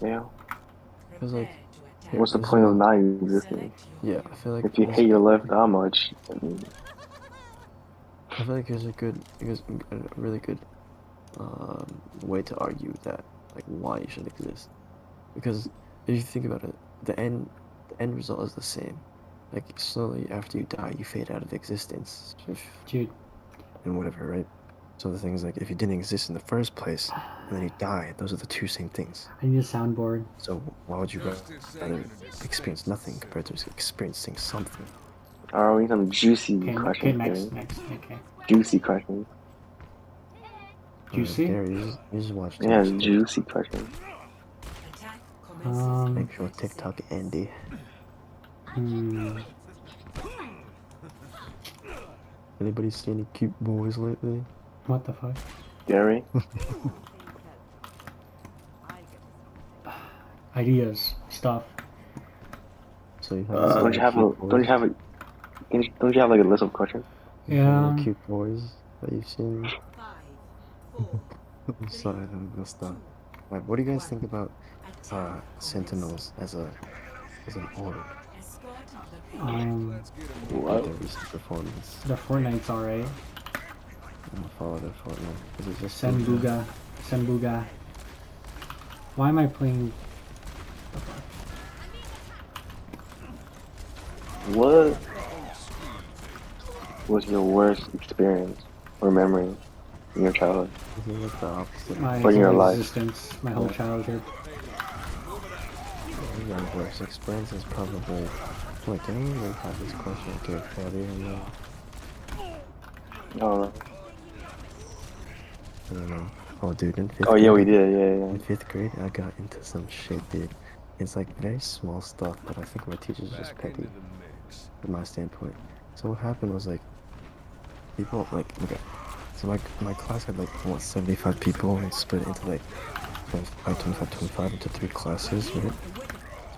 Yeah. Cause like, here, What's the this is point of what- not existing? Yeah, I feel like If you this- hate your life that much, I feel like there's a really good way to argue that, like, why you should exist. Because if you think about it, the end result is the same. Like, slowly after you die, you fade out of existence. Dude. And whatever, right? So the thing is, like, if you didn't exist in the first place, and then you die, those are the two same things. I need a soundboard. So why would you rather experience nothing compared to experiencing something? are we some juicy Okay, questions? next. Okay. Juicy questions. Juicy? Gary, you just watch too Yeah, much TikTok. juicy questions. Make sure TikTok Andy. Anybody see any cute boys lately? What the fuck? Gary? Ideas, stuff. So you have Don't you have like a list of questions? Yeah. Any cute boys that you've seen? I'm sorry, I messed up. Alright, what do you guys think about Sentinels as an org? What? Their recent performance. The Fortnite's alright. I'm gonna follow their Fortnite. Is it just Senbuga. Why am I playing? What was your worst experience or memory in your childhood? This is like the opposite. My Or in your whole life. existence, my whole childhood. My worst experience is probably like I don't really have this question to Fatty and Oh, I don't know. Oh dude, in 5th oh yeah, grade, we did. in 5th grade I got into some shit, dude. It's like very small stuff, but I think my teacher's just petty from my standpoint. So what happened was like people like okay. So my class had like what 75 people and split into like 25 into 3 classes, right?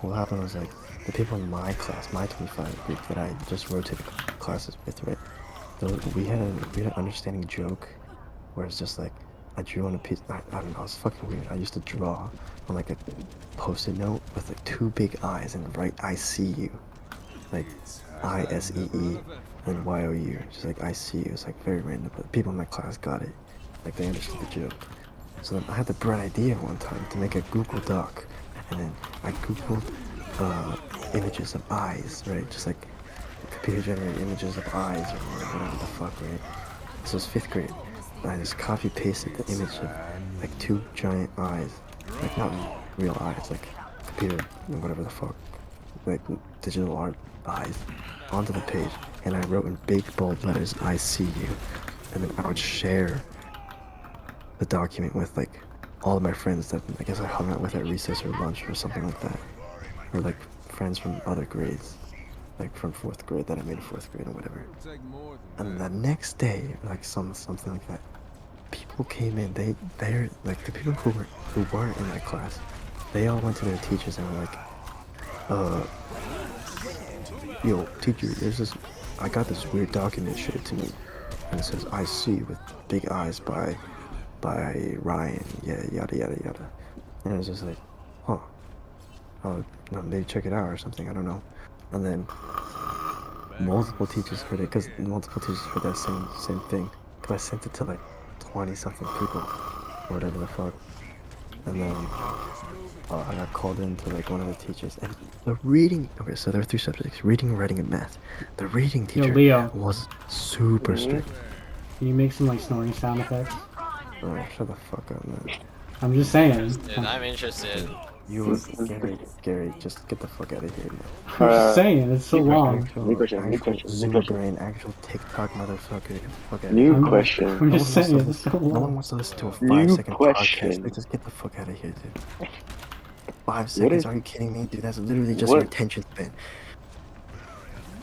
So what happened was like the people in my class, my 25 group that I just rotated classes with, right? So we had an understanding joke where it's just like I drew on a piece. I don't know. It's fucking weird. I used to draw on like a post-it note with like 2 big eyes and write "I see you," like ISEE and YOU, just like I see you. It's like very random, but people in my class got it. Like they understood the joke. So then I had the bright idea one time to make a Google Doc, and then I Googled images of eyes, right? Just like computer-generated images of eyes or whatever the fuck, right? This was 5th grade. And I just copy-pasted the image of like 2 giant eyes, like not real eyes, like computer, whatever the fuck, like digital art eyes, onto the page, and I wrote in big bold letters, "I see you," and then I would share the document with like all of my friends that I guess I hung out with at recess or lunch or something like that, or like friends from other grades, like from 4th grade that I made in 4th grade or whatever. And the next day, like something like that, people came in. They're like the people who weren't in my class. They all went to their teachers and were like, "Yo, teacher, I got this weird document shipped to me, and it says I see with big eyes by Ryan, yeah, yada yada yada." And I was just like, "Huh? Oh, no, maybe check it out or something. I don't know." And then multiple teachers heard it, because multiple teachers heard that same thing. Cause I sent it to like 20 something people, or whatever the fuck. And then I got called into like one of the teachers, and the reading. Okay, so there are 3 subjects: reading, writing, and math. The reading Yo, teacher Leo, was super strict. can you make some like snoring sound effects? Oh, shut the fuck up, man. I'm just saying. I'm interested. You, Gary, just get the fuck out of here, man. I'm just saying, it's so long. New question, new Actual question, new Zoomer question. brain, actual TikTok motherfucker. Get the fuck out of New here. question. I'm just No one saying, wants it's to so listen, no one long. wants to listen to a New 5-second question. podcast. Like, just get the fuck out of here, dude. 5 What seconds? is Are you kidding me, dude? That's literally just your what? attention span.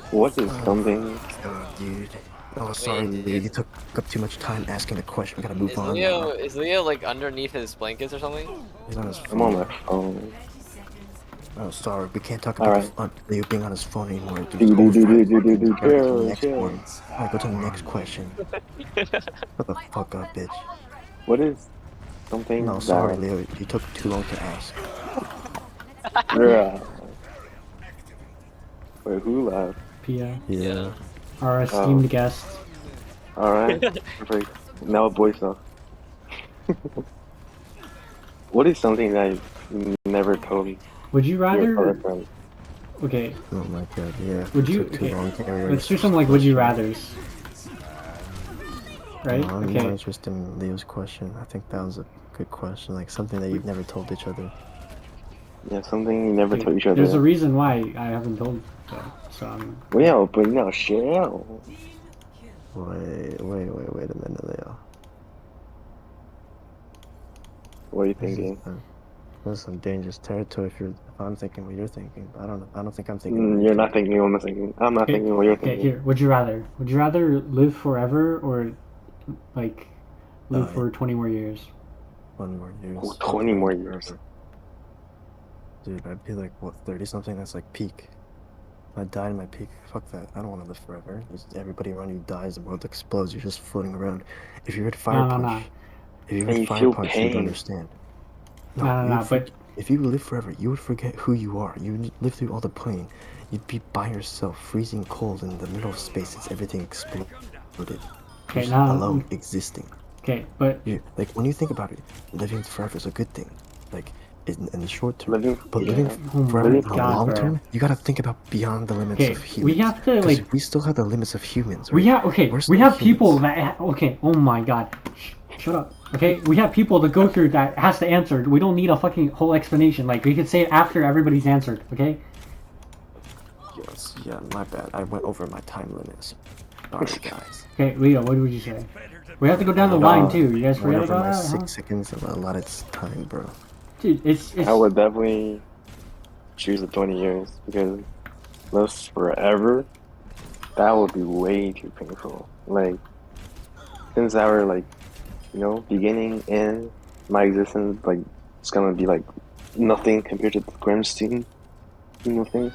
What is something? Oh, dude. Oh, sorry, Leo. You took up too much time asking the question. We gotta move on now. Is Leo like underneath his blankets or something? He's on his I'm on phone. my phone. Oh, sorry. We can't talk All about right. Leo being on his phone anymore. Dude, Dude, go for it. dude, Gotta go to the chill, next chill. one. Alright, go to the next question. Shut the fuck up, bitch. What is something No, sorry, Leo. You took too long to ask. Bruh. Wait, who laughed? Pia, Yeah. our esteemed guest. Alright. Perfect. Now a voice off. What is something that you never told me? Would you Your other rather? friend? Okay, Oh my god, yeah. would It you? took too Okay, long to answer let's do this some like would you question. rather's. Right? No, I'm more Okay. interested in Leo's question. I think that was a good question. Like something that you've never told each other. Yeah, something you never told each There's a other. reason why I haven't told that, so I'm. Well, but now share out. Wait a minute, Leo. What are you This is thinking? this is some dangerous territory if I'm thinking what you're thinking. I don't think I'm thinking what You're you're not thinking what I'm thinking. I'm not thinking what you're Okay, thinking. here. Would you rather? Would you rather live forever or like live for 20 more years? 1 more years. Oh, 20 more years. Dude, I'd be like, what, 30 something? That's like peak. If I died in my peak, fuck that. I don't want to live forever. Everybody around you dies, the world explodes, you're just floating around. If you heard fire punch, if you And heard you fire feel punch, pain. you'd understand. But if you live forever, you would forget who you are. You would live through all the pain. You'd be by yourself, freezing cold in the middle of space as everything exploded. okay, Just now alone, existing. Okay, but like when you think about it, living forever is a good thing. Like in the short term, Living, but yeah. living Oh forever my in the God, long bro. term, you gotta think about beyond the limits of humans. we have to like. We still have the limits of humans. Right? We have okay. We're We still have humans. people that okay. Oh my God, shut up. Okay, we have people to go through that has to answer. We don't need a fucking whole explanation. Like we could say it after everybody's answered. Okay. Yes, yeah, my bad. I went over my time limits. Sorry, guys. Okay, Leo, what would you say? We have to go down the line too. You guys forget Whenever about my that? 6 Huh? seconds of allotted time, bro. Dude, it's I would definitely choose the 20 years because live forever, that would be way too painful. Like, since our, like, you know, beginning and my existence, like, it's gonna be like nothing compared to the grand scheme of things.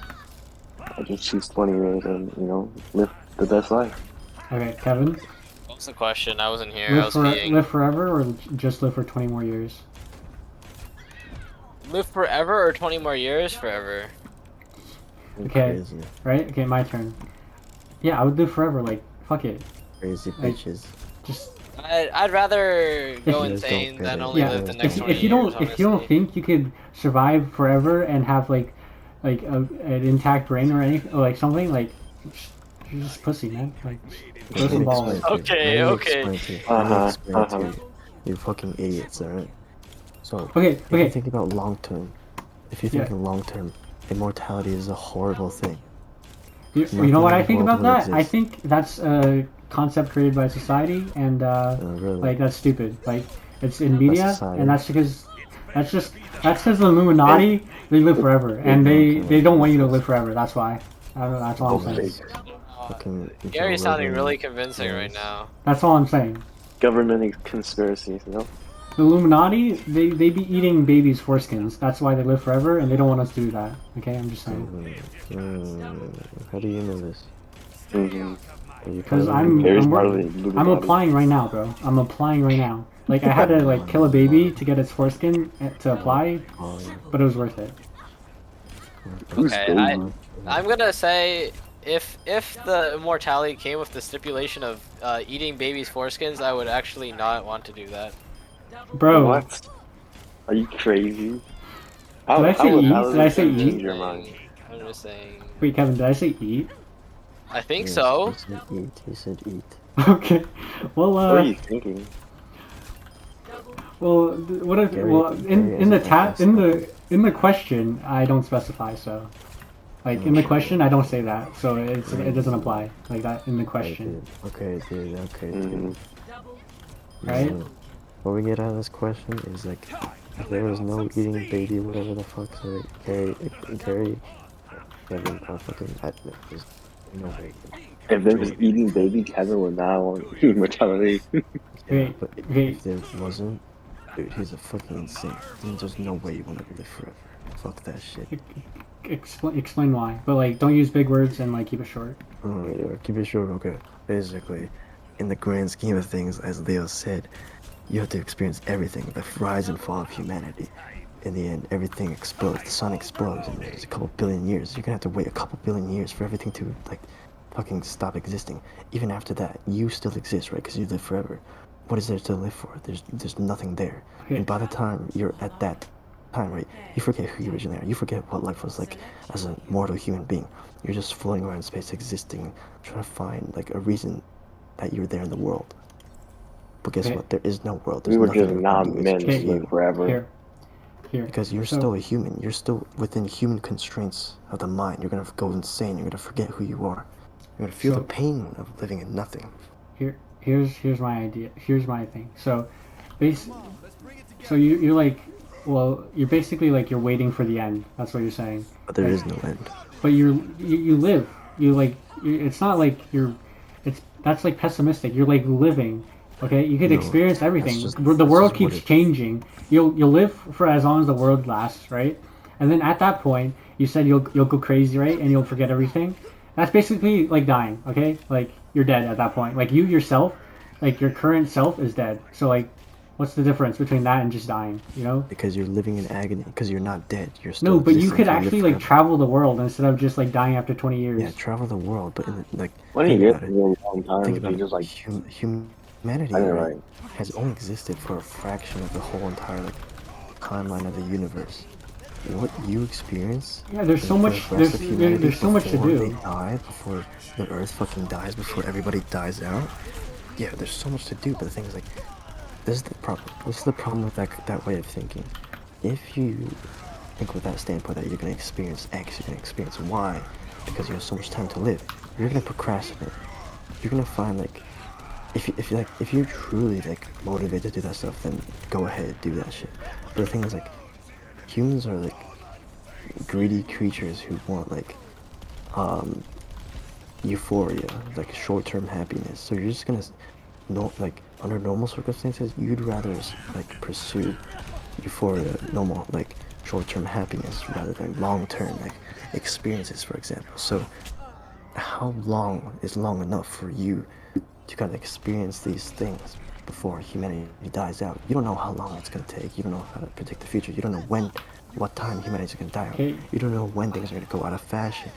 I just choose 20 years and, you know, live the best life. okay, Kevin. What's the question? I wasn't here. I was peeing. Live forever or just live for 20 more years? Live forever or 20 more years? Forever. Okay, Crazy, right? Okay, my turn. Yeah, I would live forever. Like, fuck it. crazy Like, bitches. Just I'd rather go You guys don't insane get than it. only yeah. live the next If 20 you years. don't if you don't honestly. think you could survive forever and have like an intact brain or anything or like something like you're just pussy, man. Like throw some balls. Okay, okay. Let me explain to you. You fucking idiots, alright? So, if you think about long term, if you think in long term, immortality is a horrible thing. You know what I think about that? Exist. I think that's a concept created by society, and really? like that's stupid. Like it's in media, society? and that's because the Illuminati they live forever, and they don't want you to live forever. That's why. That's all I'm saying. Gary's sounding really convincing right now. That's all I'm saying. Government conspiracies, you know? The Illuminati, they be eating babies' foreskins. That's why they live forever, and they don't want us to do that. Okay, I'm just saying. How do you know this? Because I'm applying right now, bro. I'm applying right now. Like I had to like kill a baby to get its foreskin to apply, but it was worth it. Okay, I'm gonna say if the immortality came with the stipulation of eating babies' foreskins, I would actually not want to do that. Bro. What? Are you crazy? How, Did I how say would eat? Did I Halloween say change eat? your mind? I'm just saying. Wait, Kevin, did I say eat? I think Yes, so. He said eat. He said eat. Okay. Well, What are you thinking? well, what if? Gary- Well, Gary in the isn't like that in the question, I don't specify. So, like in the question, I don't say that. So it doesn't apply like that in the question. Okay, dude. Okay, dude. Mm. Right? What we get out of this question is like, if there was no eating baby, whatever the fuck. So Gary, Kevin, fucking admit, there's no way. If there was eating baby, Kevin would not want immortality. Wait, But wait. if there wasn't, dude, he's a fucking insane. There's no way you want to live forever. Fuck that shit. Explain why. But like, don't use big words and like keep it short. Yeah, keep it short, okay. Basically, in the grand scheme of things, as Leo said, you have to experience everything, the rise and fall of humanity. In the end, everything explodes. The sun explodes in there's a couple billion years. You're gonna have to wait a couple billion years for everything to, like, fucking stop existing. Even after that, you still exist, right? Because you live forever. What is there to live for? There's nothing there. And by the time you're at that time, right, you forget who you originally are. You forget what life was like as a mortal human being. You're just floating around space, existing, trying to find, like, a reason that you're there in the world. But guess what? There is no world. There's We were nothing just to not do. It's meant just to you. live forever. Here. Because you're still a human. You're still within human constraints of the mind. You're gonna go insane. You're gonna forget who you are. You're gonna feel the pain of living in nothing. Here's my idea. Here's my thing. So, so you're like, well, you're basically like you're waiting for the end. That's what you're saying. But there is no end. But you live. You like. It's not like you're. That's like pessimistic. You're like living. Okay, you could experience everything. The world keeps changing. You'll live for as long as the world lasts, right? And then at that point, you said you'll go crazy, right? And you'll forget everything. That's basically like dying. Okay, like you're dead at that point. Like you yourself, like your current self is dead. So like, what's the difference between that and just dying? You know? Because you're living in agony. Because you're not dead. You're still. No, but you existing could to live actually like forever. travel the world instead of just like dying after 20 years. Yeah, travel the world, but in the, like. 20 think years about is it. a long time. Think If about you just like, humanity, I know, right, right? has only existed for a fraction of the whole entire like timeline of the universe. What you experience? Yeah, there's so for much. the rest of humanity There's so much to before do. They die, before the Earth fucking dies, before everybody dies out. Yeah, there's so much to do. But the thing is, like, this is the problem. This is the problem with that way of thinking. If you think with that standpoint that you're gonna experience X, you're gonna experience Y, because you have so much time to live, you're gonna procrastinate. You're gonna find like, if you're truly like motivated to do that stuff, then go ahead, do that shit. But the thing is, like, humans are like greedy creatures who want like euphoria, like short-term happiness. So you're just gonna like under normal circumstances, you'd rather like pursue euphoria, normal like short-term happiness rather than long-term like experiences, for example. So how long is long enough for you to kind of experience these things before humanity dies out? You don't know how long it's going to take. You don't know how to predict the future. You don't know what time humanity's going to die out. You don't know when things are going to go out of fashion.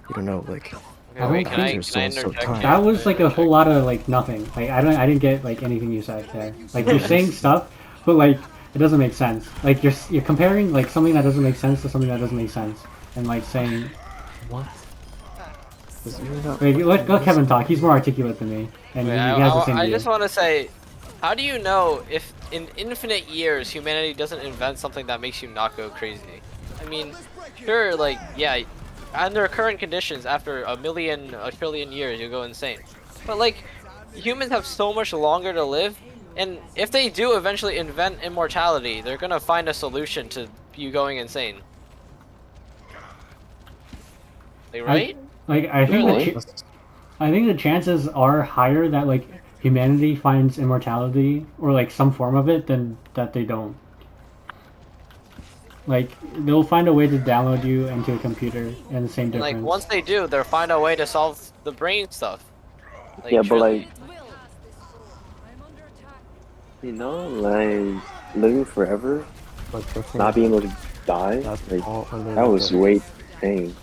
You don't know, like, Okay, wait, can I interject here? That was like a whole lot of like nothing. Like I didn't get like anything you said there. Like you're saying stuff, but like it doesn't make sense. Like you're comparing like something that doesn't make sense to something that doesn't make sense, and like saying what? Wait, let Kevin talk. He's more articulate than me, and Wait, he has the same I view. just want to say, how do you know if in infinite years humanity doesn't invent something that makes you not go crazy? I mean, sure, like, yeah, under current conditions, after a trillion years, you go insane. But like, humans have so much longer to live, and if they do eventually invent immortality, they're gonna find a solution to you going insane. Like, right? I think Really? I think the chances are higher that like humanity finds immortality or like some form of it than that they don't. Like they'll find a way to download you into a computer, and the same difference. Like, once they do, they'll find a way to solve the brain stuff. Like, Yeah, but truly. like, you know, like living forever, not being able to die, like that was way insane.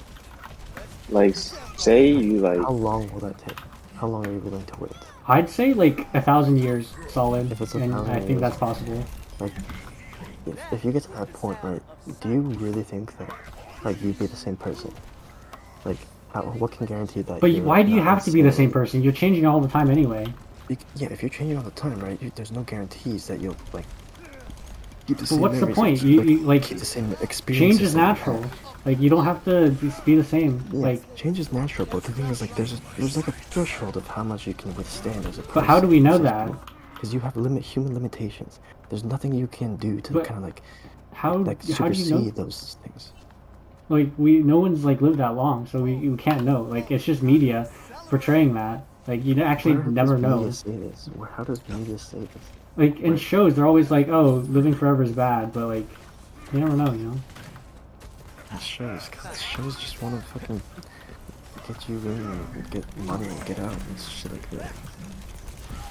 Like, say you like. How long will that take? How long are you willing to wait? I'd say like 1,000 years solid, If it's and 1,000 I think years. that's possible. Like, if you get to that point, right, do you really think that, like, you'd be the same person? Like, what can guarantee that But you're why do you not have to be the same insane? person? You're changing all the time anyway. Yeah, if you're changing all the time, right, there's no guarantees that you'll, like, keep the But same what's the memories, point? like, keep the same experiences Change is that you natural. had. Like you don't have to be the same. Yeah, Like, change is natural, but the thing is, like, there's like a threshold of how much you can withstand as a person. but how do we know that? Because you have human limitations. There's nothing you can do to But kind of like how do you know? supersede those things. Like no one's like lived that long, so we can't know. Like it's just media portraying that. Like you actually Where never does know. media say this? How does media say this? Like in shows, they're always like, "Oh, living forever is bad," but like, you never know, you know. It shows, because shows just want to fucking get you in and get money and get out and shit like that.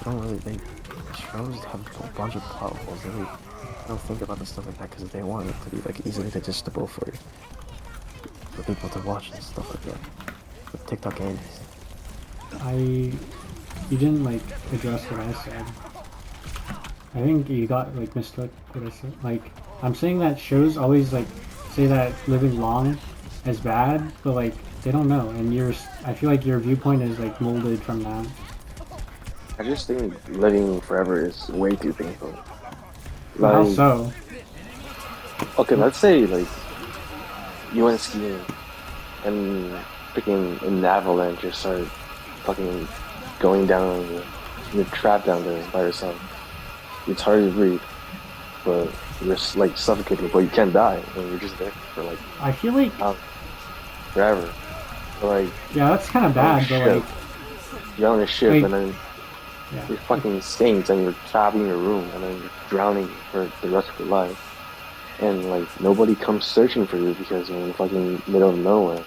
Shows have a bunch of plot holes. They don't think about the stuff like that because they want it to be like easily digestible for people to watch and stuff like that. With TikTok ads. You didn't like address what I said. I think you got like mistook what I said. Like I'm saying that shows always like say that living long is bad, but like they don't know, and I feel like your viewpoint is like molded from that. I just think living forever is way too painful. But how so? Okay, let's say like you went skiing and freaking an avalanche just started fucking going down and you're trapped down there by yourself. It's hard to breathe, but you're like suffocating, but you can't die, and you're just there for like I feel like forever. But, like yeah, that's kind of bad, but like you're on a ship like, and then yeah. you're fucking stinks and you're trapped in your room and then you're drowning for the rest of your life. And like nobody comes searching for you because you're in the fucking middle of nowhere.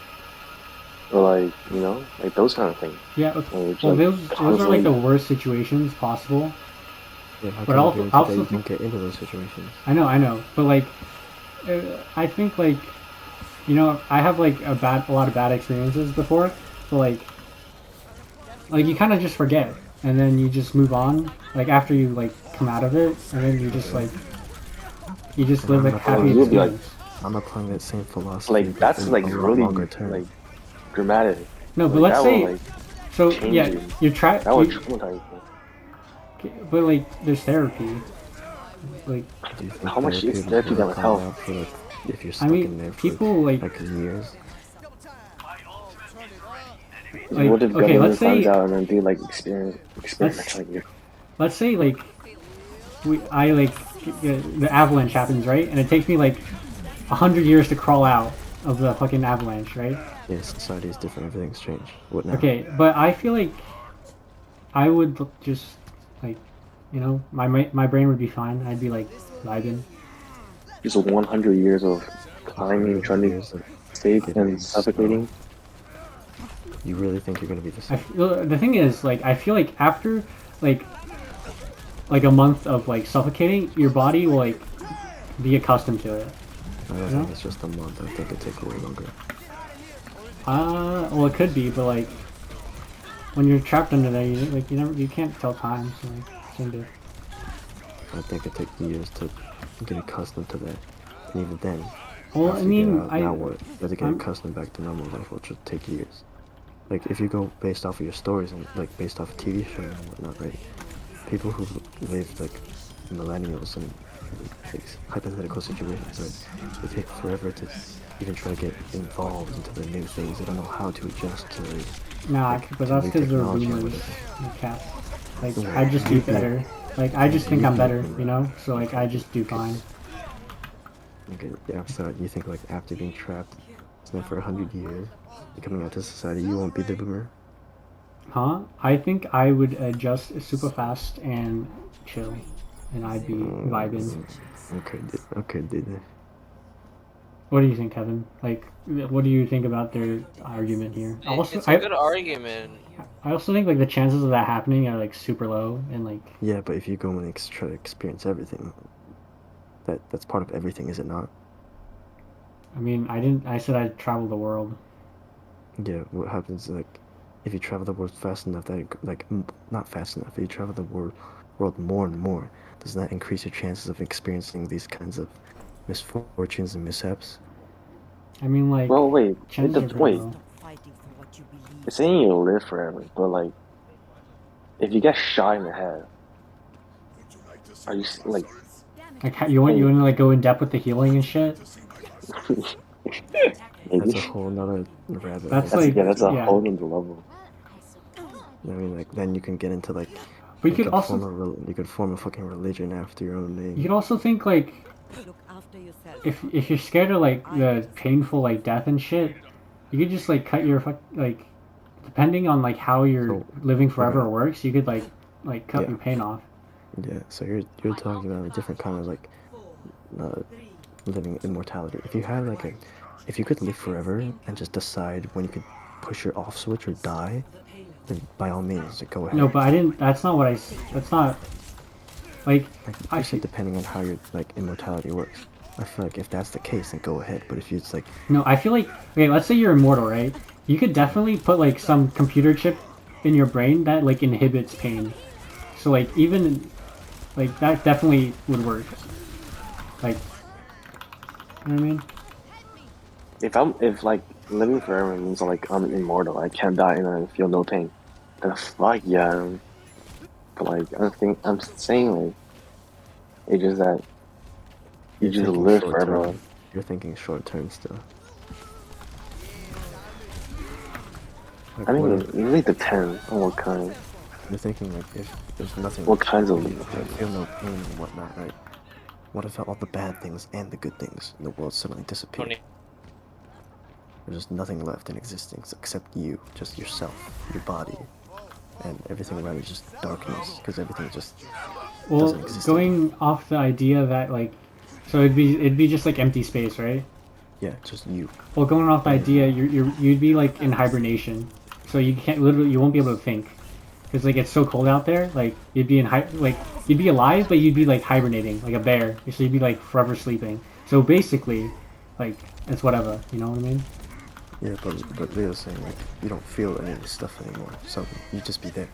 Or like, you know, like those kind of things. Yeah, okay. Well, those are like the worst situations possible. Yeah, how but can also, you guarantee that you don't get into those situations? I know, but like, I think like, you know, I have like a lot of bad experiences before, but like you kind of just forget, and then you just move on. Like after you like come out of it, and then you just like, you just live like happy experience. I'm applying that same philosophy. Like that's like really longer term. like dramatic. No, but like, let's say, will, like, so yeah, you're trying. That would traumatize you. But like, there's therapy. Like, how much is therapy gonna help? If you're stuck in there for people like years. Like, what if okay, let's say, finds out and then do like experiments like you? Let's say like I like the avalanche happens, right? And it takes me like 100 years to crawl out of the fucking avalanche, right? Yeah, society is different. Everything's changed. What now? Okay, but I feel like I would just like, you know, my brain would be fine. I'd be like vibing. Just 100 years of climbing, trying to stay and suffocating. You really think you're gonna be the same? The thing is, like, I feel like after like a month of like suffocating, your body will like be accustomed to it. I don't think it's just a month. I think it takes way longer. Well, it could be, but like when you're trapped under there, you can't tell time. So like, same diff. I think it takes years to get accustomed to that, and even then. Well, I mean, now what? You have to get accustomed back to normal life, which would take years. Like if you go based off of your stories and like based off of TV shows and whatnot, right? People who lived like millennials and like, hypothetical situations, right? They take forever to even try to get involved into the new things. They don't know how to adjust to it. Nah, like, but that's because they're boomers. Like I just do better. Like I just think I'm better, you know. So like I just do fine. Okay, yeah. So you think like after being trapped, for 100 years, coming out to society, you won't be the boomer? Huh? I think I would adjust super fast and chill, and I'd be vibing. Okay, dude. What do you think, Kevin? Like, what do you think about their argument here? It's a good argument. I also think like the chances of that happening are like super low, and like. Yeah, but if you go and try to experience everything, that's part of everything, is it not? I mean, I said I'd travel the world. Yeah, what happens like if you travel the world fast enough that not fast enough. If you travel the world world more and more, does that increase your chances of experiencing these kinds of misfortunes and mishaps? I mean, like, Well, wait, chances are pretty wait. low. It's saying you'll live forever, but like, if you get shot in the head, are you like? Like, you want to like go in depth with the healing and shit? That's Maybe a whole nother rabbit That's hole. like, that's a yeah. whole new level. I mean, like, then you can get into like, But you you could could also, you could form a fucking religion after your own you name. could also think like, if you're scared of like the painful like death and shit, you could just like cut your like, depending on like how your So, living forever okay. works, you could like cut Yeah. your pain off. Yeah, so you're talking about a different kind of like uh, living immortality. If you had like a, if you could live forever and just decide when you could push your off switch or die, then by all means, go ahead. No, but I didn't. That's not what I. That's not. Like, Like I you said, depending on how your like immortality works. I feel like if that's the case, then go ahead. But if it's like, no, I feel like okay. Let's say you're immortal, right? You could definitely put like some computer chip in your brain that like inhibits pain. So like even like that definitely would work. Like, you know what I mean? If like living forever means like I'm immortal, I can't die and I feel no pain, then fuck yeah. But like I'm saying like it's just that you you're just thinking live short forever. term. You're thinking short term still. Like, I mean, what it really depends on what kind. you're thinking like if there's nothing, What kinds of you feel no pain and whatnot, right? What if all the bad things and the good things in the world suddenly disappear? Tony. There's just nothing left in existence except you, just yourself, your body, and everything around you is just darkness because everything just Well, doesn't exist anymore. going off the idea that like, so it'd be just like empty space, right? Yeah, just you. Well, going off the Yeah. idea, you'd be like in hibernation, so you can't literally you won't be able to think, because like it's so cold out there. Like you'd be you'd be alive, but you'd be like hibernating, like a bear. So you'd be like forever sleeping. So basically, like it's whatever. You know what I mean? Yeah, but Leo's saying like you don't feel any of this stuff anymore, so you just be there.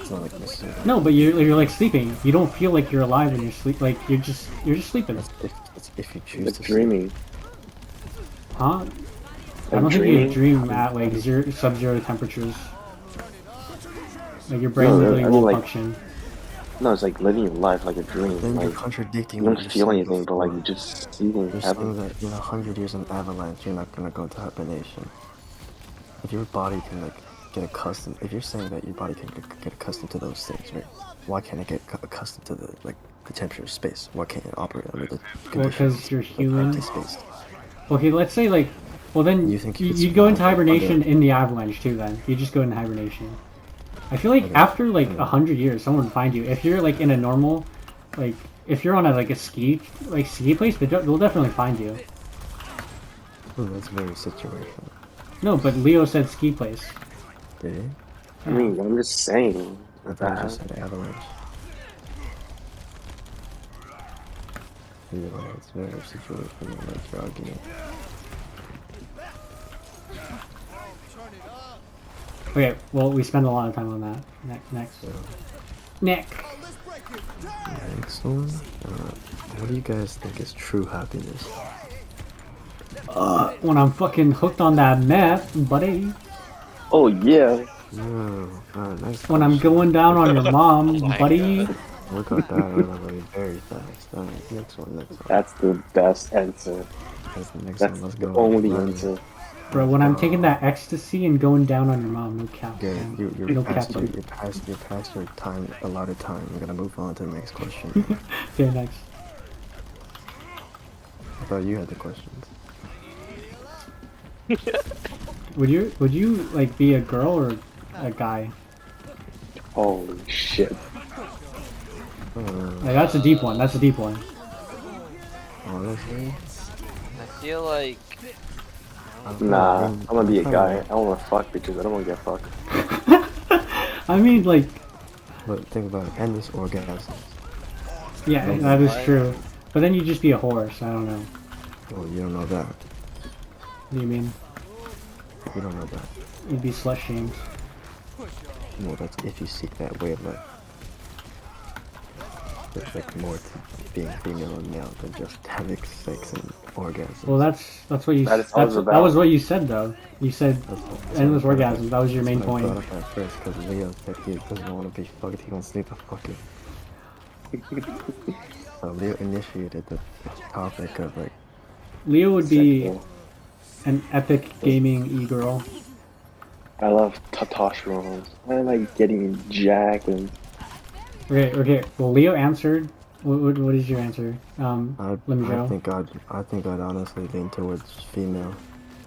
It's not like necessarily. No, but you're like sleeping. You don't feel like you're alive when you're sleep. Like you're just sleeping. If you choose It's to dreaming. Huh? I Like don't think you dreaming? dream at like sub-zero temperatures. Like your brain No, literally I mean, won't like- function. No, it's like living your life like a dream. Then you're Like contradicting you what don't you're feel saying anything, but like before. you just see things You're happen. saying that in 100 years of avalanche, you're not gonna go into hibernation. If your body can like get accustomed, if you're saying that your body can get accustomed to those things, right? Why can't it get accustomed to the temperature of space? Why can't it operate under the conditions Because you're of human. empty space? Okay, let's say like, well then You think you could you'd go into survive under- hibernation in the avalanche too. Then you just go into hibernation. I feel like Okay. after like Okay. 100 years, someone would find you. If you're like in a normal, like if you're on a like a ski place, they'll definitely find you. That's very situational. No, but Leo said ski place. Did he? I mean, I'm just saying. I thought he just said avalanche. Either way, it's very situational, like your argument. Okay, well we spend a lot of time on that. Next. So, Next. next one. What do you guys think is true happiness? When I'm fucking hooked on that meth, buddy. Oh yeah. No, nice. When I'm question. going down on your mom, my buddy. We got that out of the way very fast. Alright, next one. That's the best answer. That's the next That's one. Let's the go. only Right. answer. Bro, when I'm taking that ecstasy and going down on your mom, no cap. Okay, man. you're no past cap. you're past your time, allotted time. We're gonna move on to the next question. Okay, next. I thought you had the questions. Would you like be a girl or a guy? Holy shit. Like, that's a deep one. That's a deep one. Honestly, I feel like Nah, I'm gonna be a guy. I wanna fuck bitches. I don't wanna get fucked. I mean, like, but think about it. Endless orgasms. yeah, that is true. But then you'd just be a horse. I don't know. Well, you don't know that. What do you mean? You don't know that. You'd be slut shamed. Well, that's if you seek that way of life. there's like more to being female and male than just having sex and orgasms. Well, that's what you That is all that's it's that about. was what you said though. You said That's endless what I brought orgasms. That was your main that's what I point. brought up at first because Leo said he doesn't want to be fucked. He wants to sleep a fucking. So Leo initiated the topic of like. Leo would be Sexual. an epic gaming e-girl. I love testosterone. I like getting jacked and Okay. Well, Leo answered. What is your answer? I Limjo. I think I'd honestly lean towards female.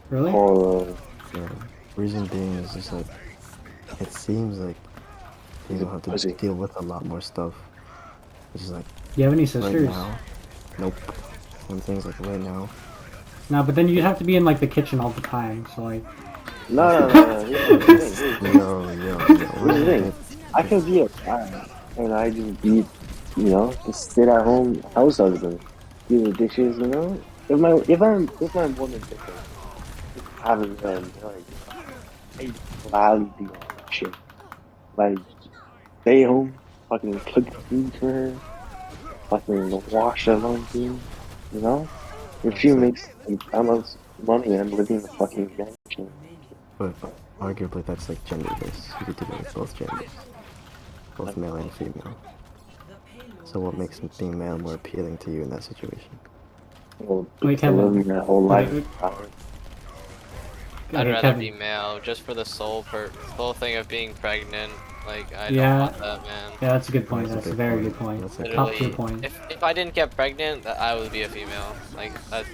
Really? horror. The reason being is just like it seems like you don't have to Pussy. deal with a lot more stuff. It's just like Do you have any right sisters? now. Nope. Some things like right now. No, but then you'd have to be in like the kitchen all the time. So like, No. Here's the thing. Yo. Here's the thing. I can be a guy and I just be, just sit at home house husband, do the dishes, If I'm woman different, having them I gladly do all that shit. Like stay home, fucking cook food for her, fucking wash her laundry, If she makes that much money, I'm living in a fucking mansion. But arguably that's like gender-based. You could do it with both genders. Both male and female. So what makes being male more appealing to you in that situation? Well, Wait, because I'm Kevin. living that whole life. Wait. I'd Okay, rather Kevin. be male, just for the whole thing of being pregnant. Like, I Yeah. don't want that, man. Yeah, that's a good point. That's a That's a big very point. good point. That's a Top Literally, tier point. if I didn't get pregnant, I would be a female. Like, that's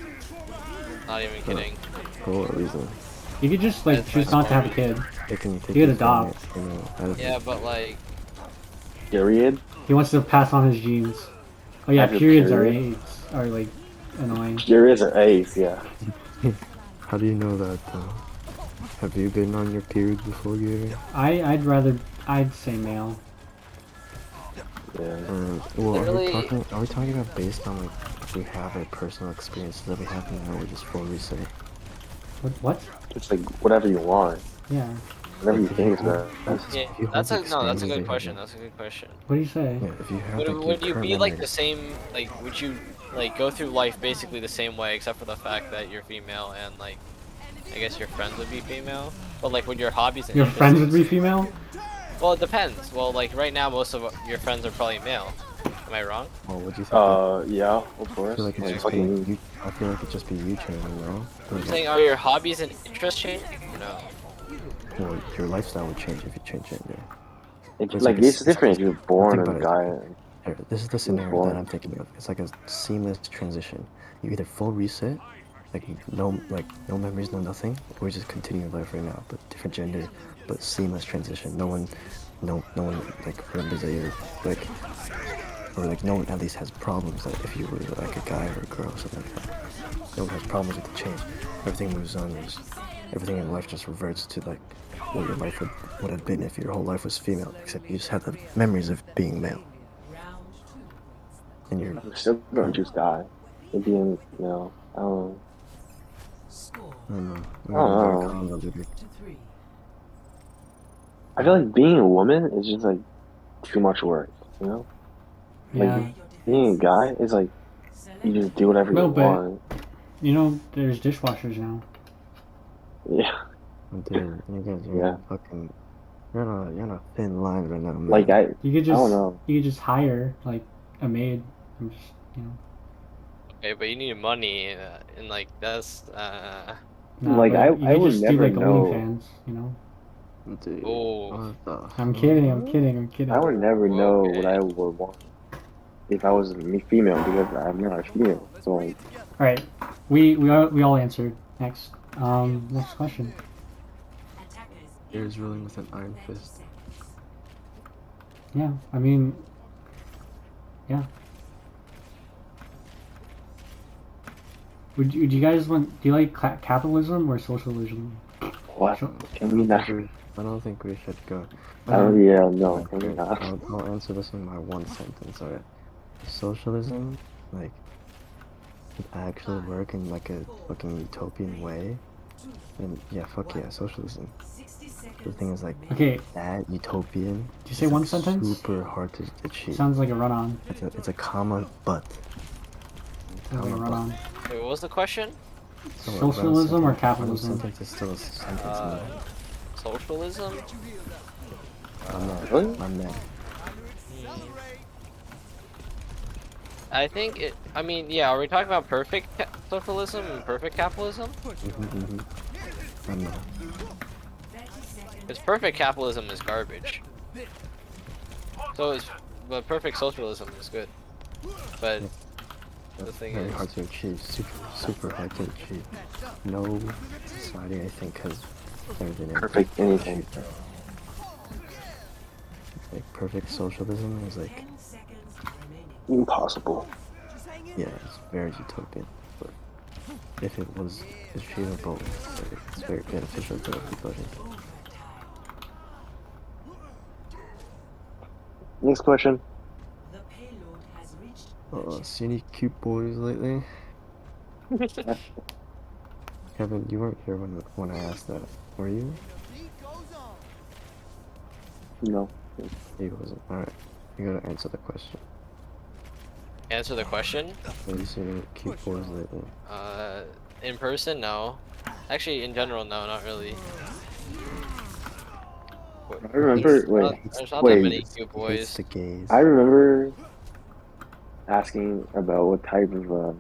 not even kidding. For what reason? You could just like That's choose my not to have a kid. They can take You could it from adopt. Yeah, but like, Period. He wants to pass on his genes. Oh yeah, Have your periods period. are like annoying. Periods are A's, yeah. How do you know that? Have you been on your period before, Gary? I'd say male. Yeah. Well, Literally- are we talking about based on like if we have a personal experience that we have now, or just full reset? What? It's like whatever you want, Yeah. whatever you think is better. yeah, If you that's have a experiences good they question. have- That's a good question. What do you say? Yeah, if you have Would, like your would you current be like the memories- same? Like, would you like go through life basically the same way, except for the fact that you're female and like, I guess your friends would be female. But like, would your hobbies and Your interests friends be would the be same? female? Well, it depends. Well, like right now, most of your friends are probably male. Am I wrong? Well, would you think? Yeah, of I course. feel like it's Like, just fucking, be you. I feel like it'd just be you changing, no? I'm saying, are your hobbies and interests changing? Or no. Well, your lifestyle would change if you change gender. it's It's like like a it's different if you're born think as a about guy. Here, this is the scenario that I'm thinking of. It's like a seamless transition. You either full reset, like no memories, no nothing, or just continue life right now, but different gender, but seamless transition. No one like remembers that you're like, or like no one at least has problems. Like if you were like a guy or a girl or something like that. No one has problems with the change. Everything moves on. Everything in life just reverts to like what your life would have been if your whole life was female, except you just have the memories of being male. And you're I'm still gonna choose guy. It being, I don't know. I don't know. Oh. I feel like being a woman is just like too much work, Yeah. Like being a guy is like you just do whatever No, you but- want. You know, there's dishwashers now. Yeah. Dude, you guys are Yeah. fucking. You're on a thin line right now, man. Like You could I just don't know. you could just hire like a maid and just Okay, but you need money, and like that's nah, Like, but I you could would just never do like know. OnlyFans, Dude, Oh. what the I'm fuck? kidding, I'm kidding. I would never know what Okay. I would want if I was a female because I'm not a female. So like, Alright. We all answered. Next. Next question. Here's ruling with an iron fist. Yeah, I mean, yeah. Would you guys want? Do you like capitalism or socialism? what? Sure. Can we not? I don't think we should go. Yeah, no, can we Okay, not? I'll answer this in my one sentence, alright? Socialism, like, would actually work in like a fucking utopian way. And yeah, fuck yeah, socialism. the thing is like Okay, that utopian. did you say is, one like, sentence? Super hard to achieve. Sounds like a run-on. It's a comma but. Sounds like a run-on. Wait, what was the question? So a Socialism or run-on capitalism? sentence is still a sentence. Socialism? Really? I'm not. I think it. I mean, yeah. Are we talking about perfect socialism and perfect capitalism? I'm not. Because perfect capitalism is garbage. So is, but perfect socialism is good. But the thing Very is, hard to achieve. Super hard to achieve. No society, I think, has everything. Perfect anything. Like perfect socialism is like, Impossible. yeah, it's very utopian. But if it was achievable, it's very beneficial to everybody. Next question. See any cute boys lately? Kevin, you weren't here when I asked that, were you? No. He wasn't. Alright, you gotta answer the question. answer the question. Have you seen any cute boys lately? In person, no. Actually, in general, no, not really. I remember. There's not that many Wait. cute It's boys. the gays. I remember asking about what type of girl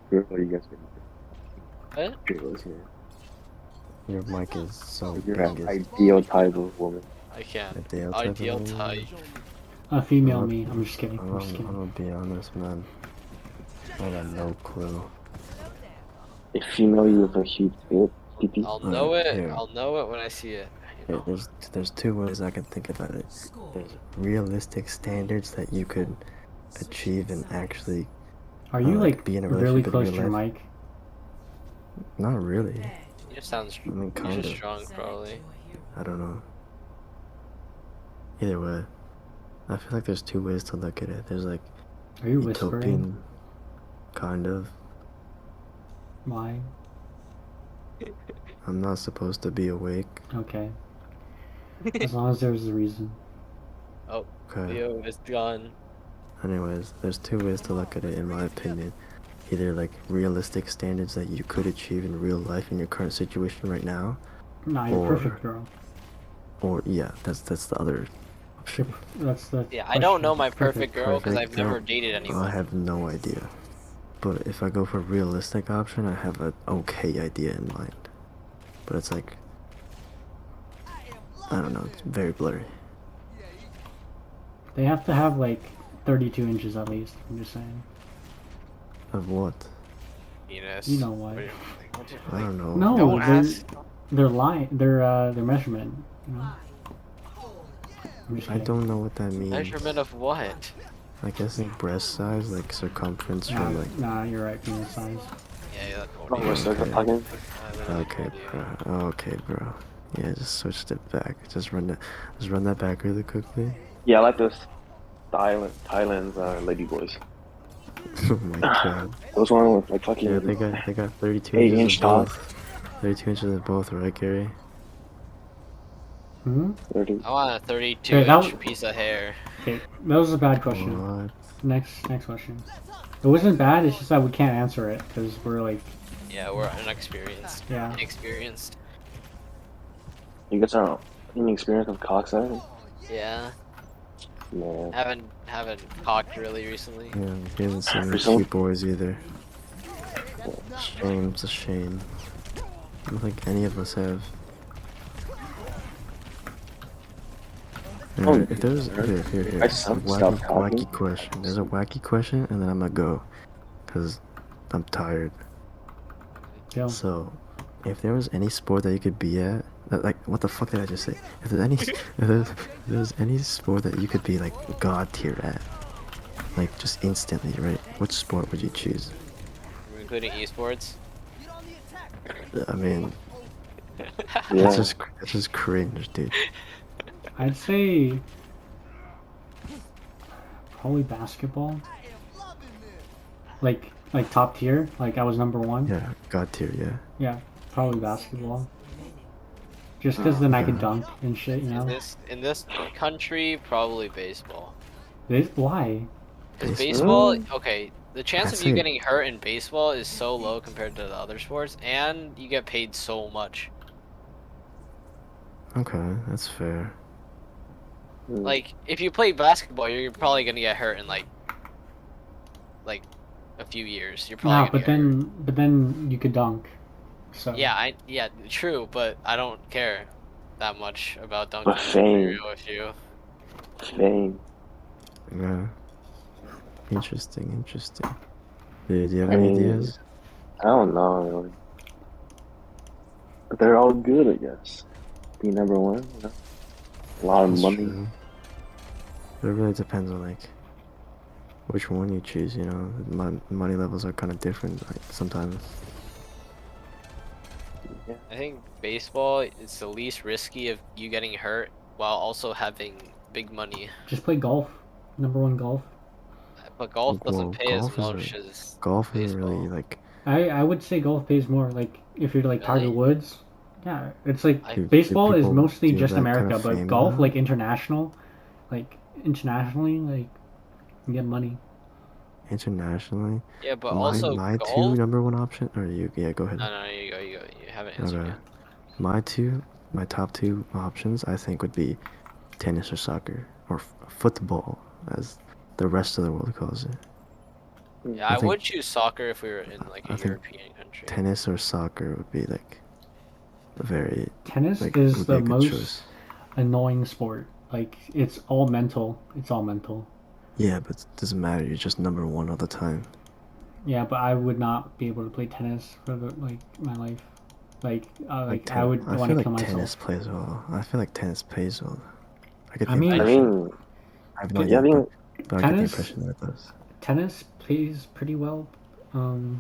you guys were. What? Here. Your mic is so Your bangers. ideal type of woman. I can't. Ideal type of Ideal woman? type. Female I'm me. I'm just kidding. I'm just I'm kidding. gonna be honest, man. I got no clue. A female you with a huge pee-pee. I'll know it. Here. I'll know it when I see it. You Yeah, know? there's two ways I can think about it. There's realistic standards that you could achieve and actually Are you like be in a really relationship in close to real your life. mic? Not really. You just sounds. I mean, You're kind just of. drunk, probably. I don't know. Either way, I feel like there's two ways to look at it. There's like Are you whispering? utopian, kind of. Why? I'm not supposed to be awake. Okay. As long as there's a reason. Oh, Okay. Leo is gone. Anyways, there's two ways to look at it in my opinion. Either like realistic standards that you could achieve in real life in your current situation right now, Nah, you're Or- perfect, girl. or yeah, that's the other option. That's the. Yeah, I don't know my question. perfect girl because Perfect I've never girl. dated I anyone. have no idea. But if I go for a realistic option, I have an okay idea in mind. But it's like, I don't know, it's very blurry. They have to have like 32 inches at least. I'm just saying. Of what? Penis. You know what? I don't know. No, Don't they're ask. their line, their measurement. You know. I'm just I kidding. don't know what that means. Measurement of what? I guess like breast size, like circumference Nah, from like. nah, you're right. Penis size. Yeah, that's Oh, we're circle talking. Okay, bro. Okay, bro. Yeah, just switched it back. Just run that back really quickly. Yeah, I like those Thailand's ladyboys. Oh my god. Those one with like fucking. Yeah, they got 32 8 inches inch of top. both. 32 inches of both, right, Gary? Hmm. 30. I want a 32 Okay, that inch was- piece of hair. Okay, that was a bad question. What? Next question. It wasn't bad. It's just that we can't answer it because we're like, Yeah, we're inexperienced. yeah. Inexperienced. You guys are inexperienced with cocks, right? Yeah. Man. Haven't cocked really recently. Yeah, he hasn't seen any Result- cute boys either. Shame, it's a shame. I don't think any of us have. Alright, if there's here, I a stop wacky talking. question. There's a wacky question, and then I'm gonna go, cause I'm tired. Yo. So, if there was any sport that you could be at, like, what the fuck did I just say? If there's any sport that you could be like god tier at, like just instantly, right? Which sport would you choose? Including esports. I mean, Yeah. it's just cringe, dude. I'd say probably basketball. Like top tier. Like I was number one. Yeah, god tier, yeah. Yeah, probably basketball. Just because then I could dunk and shit, you know? In this country, probably baseball. Why? Because Baseball? baseball, okay, the chance I'd of you say getting hurt in baseball is so low compared to the other sports, and you get paid so much. okay, that's fair. Like, if you play basketball, you're probably gonna get hurt in like a few years. You're probably Nah, gonna get hurt. but then you could dunk. So Yeah, true, but I don't care that much about But dunking. To be fame, real with you. fame. Yeah. Interesting, interesting. Do you have I any mean, ideas? I don't know. Really. But they're all good, I guess. Be number one, you know? A lot of That's money. true. But it really depends on like which one you choose, you know. Money levels are kind of different like sometimes. Yeah. I think baseball is the least risky of you getting hurt while also having big money. just play golf. Number one golf. But golf doesn't Well, pay as much as golf isn't really baseball. like I would say golf pays more. Like if you're like Tiger Really? Woods, yeah, it's like I do baseball is people mostly do you have just that kind America, of but fame in golf that? like internationally, like you get money. Internationally? yeah, but My also my two golf. number one option or you yeah, go ahead. No, you go, you go. You haven't answered Okay. yet. My top two options I think would be tennis or soccer or football as the rest of the world calls it. Yeah, I I think would choose soccer if we were in like a I think European country. tennis or soccer would be like a very Tennis like is would be the a good most choice. annoying sport. Like it's all mental. It's all mental. Yeah, but it doesn't matter. You're just number one all the time. Yeah, but I would not be able to play tennis for like my life. Like I would I want feel to like kill myself. tennis plays well. I feel like tennis pays well. I get I the mean, I impression. mean, I have no yeah, I idea, mean, but I get the tennis impression that it does. tennis pays pretty well.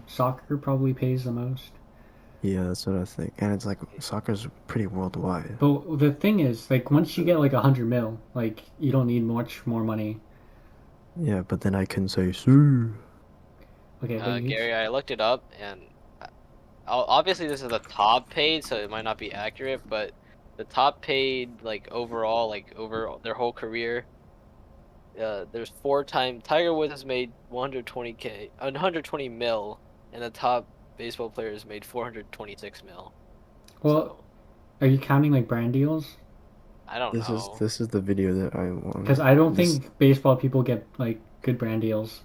Soccer probably pays the most. Yeah, that's what I think. And it's like soccer's pretty worldwide. But the thing is, like once you get like 100 mil, like you don't need much more money. Yeah, but then I can say, "Sue." Okay, but you Gary, I looked it up, and obviously this is the top paid, so it might not be accurate, but the top paid like overall, like over their whole career, there's 4 times Tiger Woods has made 120K, 120 mil, and the top baseball player has made 426 mil. well, So are you counting like brand deals? I don't know. This is the video that I Because want. I don't This think baseball people get like good brand deals.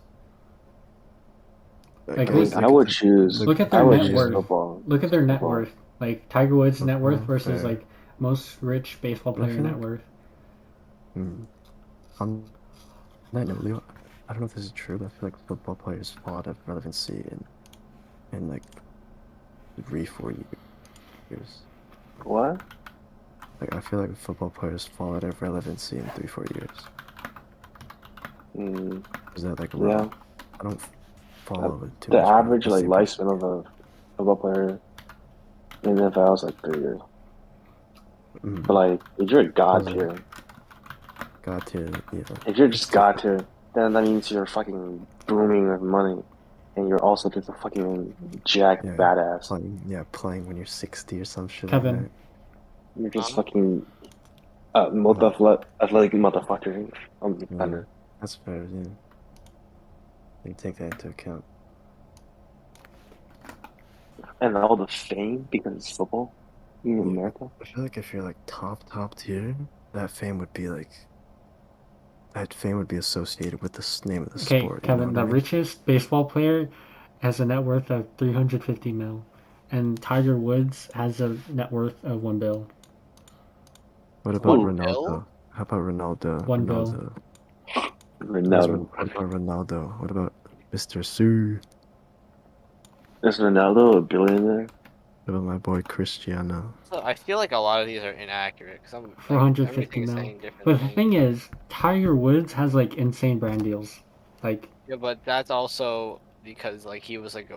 Like I mean, guys, I would choose, look at I their would net choose video. worth. football. Look at their net Football. worth. Like Tiger Woods' net worth Football, versus fair. like most rich baseball But I player feel net like worth. on that note, Leo, I don't know if this is true, but I feel like football players fall out of relevancy in like 3 4 years. What? Like I feel like football players fall out of relevancy in 3 4 years. Mm, Is that like yeah. wrong? I don't follow it too The much, but average that's like the impression. lifespan of a football player in the NFL is like 3 years. But like, if you're a god Doesn't- tier, God tier, yeah. if you're It's just god different. tier, then that means you're fucking booming with money, and you're also just a fucking jack Yeah, badass. playing when you're 60 or some shit like Kevin, that. You're just Huh? fucking athletic motherfucker on the Yeah, defender. that's fair, yeah. You take that into account. And all the fame because it's football in America. I feel like if you're like top tier, that fame would be like that fame would be associated with the name of the okay, sport. You know Kevin, what I the mean? richest baseball player has a net worth of 350 mil, and Tiger Woods has a net worth of 1 bill. What about 1 bill? Ronaldo? How about Ronaldo? 1 bill. Ronaldo. What about Ronaldo? What about Mr. Sue? Is Ronaldo a billionaire? What about my boy Cristiano? So I feel like a lot of these are inaccurate because I'm like 450 everything's mil. saying different But the things. thing is, Tiger Woods has like insane brand deals. Like, Yeah, but that's also because like he was like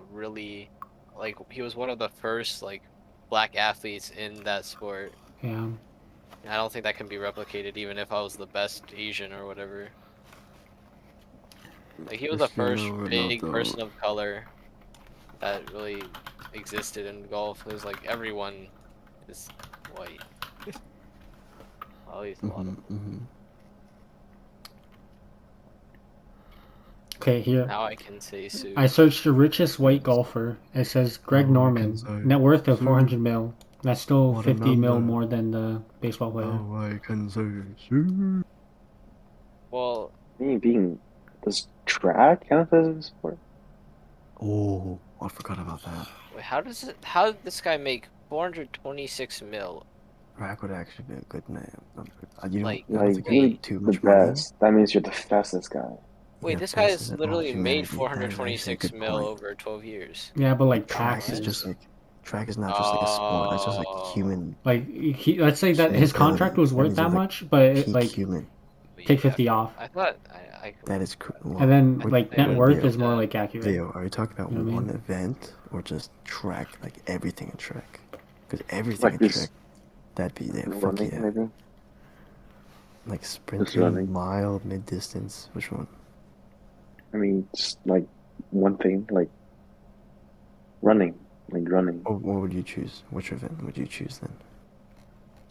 he was one of the first like black athletes in that sport. yeah. And I don't think that can be replicated even if I was the best Asian or whatever. Like he was the first Cristiano big Ronaldo. person of color that really existed in golf. It was like everyone is white. Oh, he's a lot of. Okay, here. Now I can say Sue. I searched the richest white golfer. It says Greg Oh, I Norman, can say net worth of Sue. 400 mil. That's still What a 50 mil number. more than the baseball player. Oh, I can say Sue. Well, Does track count as a sport? Oh, I forgot about that. wait, how did this guy make 426 mil? Track would actually be a good name. You Like, don't, I don't think you wait, need too The much money. best. That means you're the fastest guy. wait, Yeah, this guy fastest has in all of literally made humanity. That is actually a 426 good mil point. over 12 years. Yeah, but like Track is What? just taxes. like track is not just like a sport. That's just like human Like let's say that his contract ability. was That worth means you're that like much, but peak like human. take Yeah, 50 off. I thought I That is And then what, like net would worth agree Vio, is with more that. like accurate. Vio, are you talking about You know what I one mean? event or just track, like everything in track? Because everything Like in this track, that'd be there. Fuck running, yeah. maybe? Like Just sprinting, running. mile, mid distance. Which one? I mean, just like one thing, like running. Like running. What would you choose? Which event would you choose then?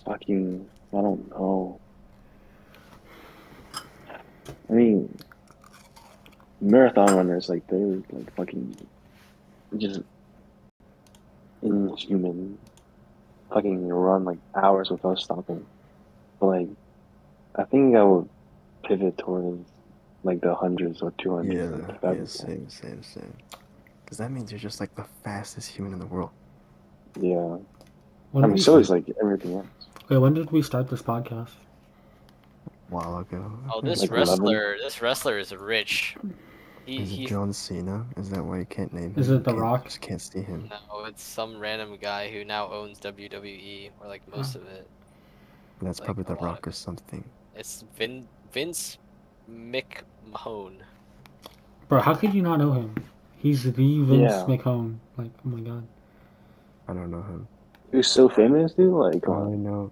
Fucking, I don't know. I mean, marathon runners, like, they're like fucking just inhuman. Fucking run like hours without stopping. But like, I think I would pivot towards like the hundreds or 200s, like the Yeah, fastest guy. same. Because that means you're just like the fastest human in the world. Yeah. When I did mean, we so start? is like everything else. Wait, when did we start this podcast? A while ago. I Oh, think this Like it's 11? wrestler is rich. Is it He's John Cena? Is that why you can't name Is him? it The Rock? Just can't see him. no, it's some random guy who now owns WWE or like most of it. That's Like probably a The lot Rock of or it. something. It's Vince McMahon. Bro, how could you not know him? He's the Vince Yeah. McMahon. Like, oh my god. I don't know him. Who's so famous, dude? Like, I come on.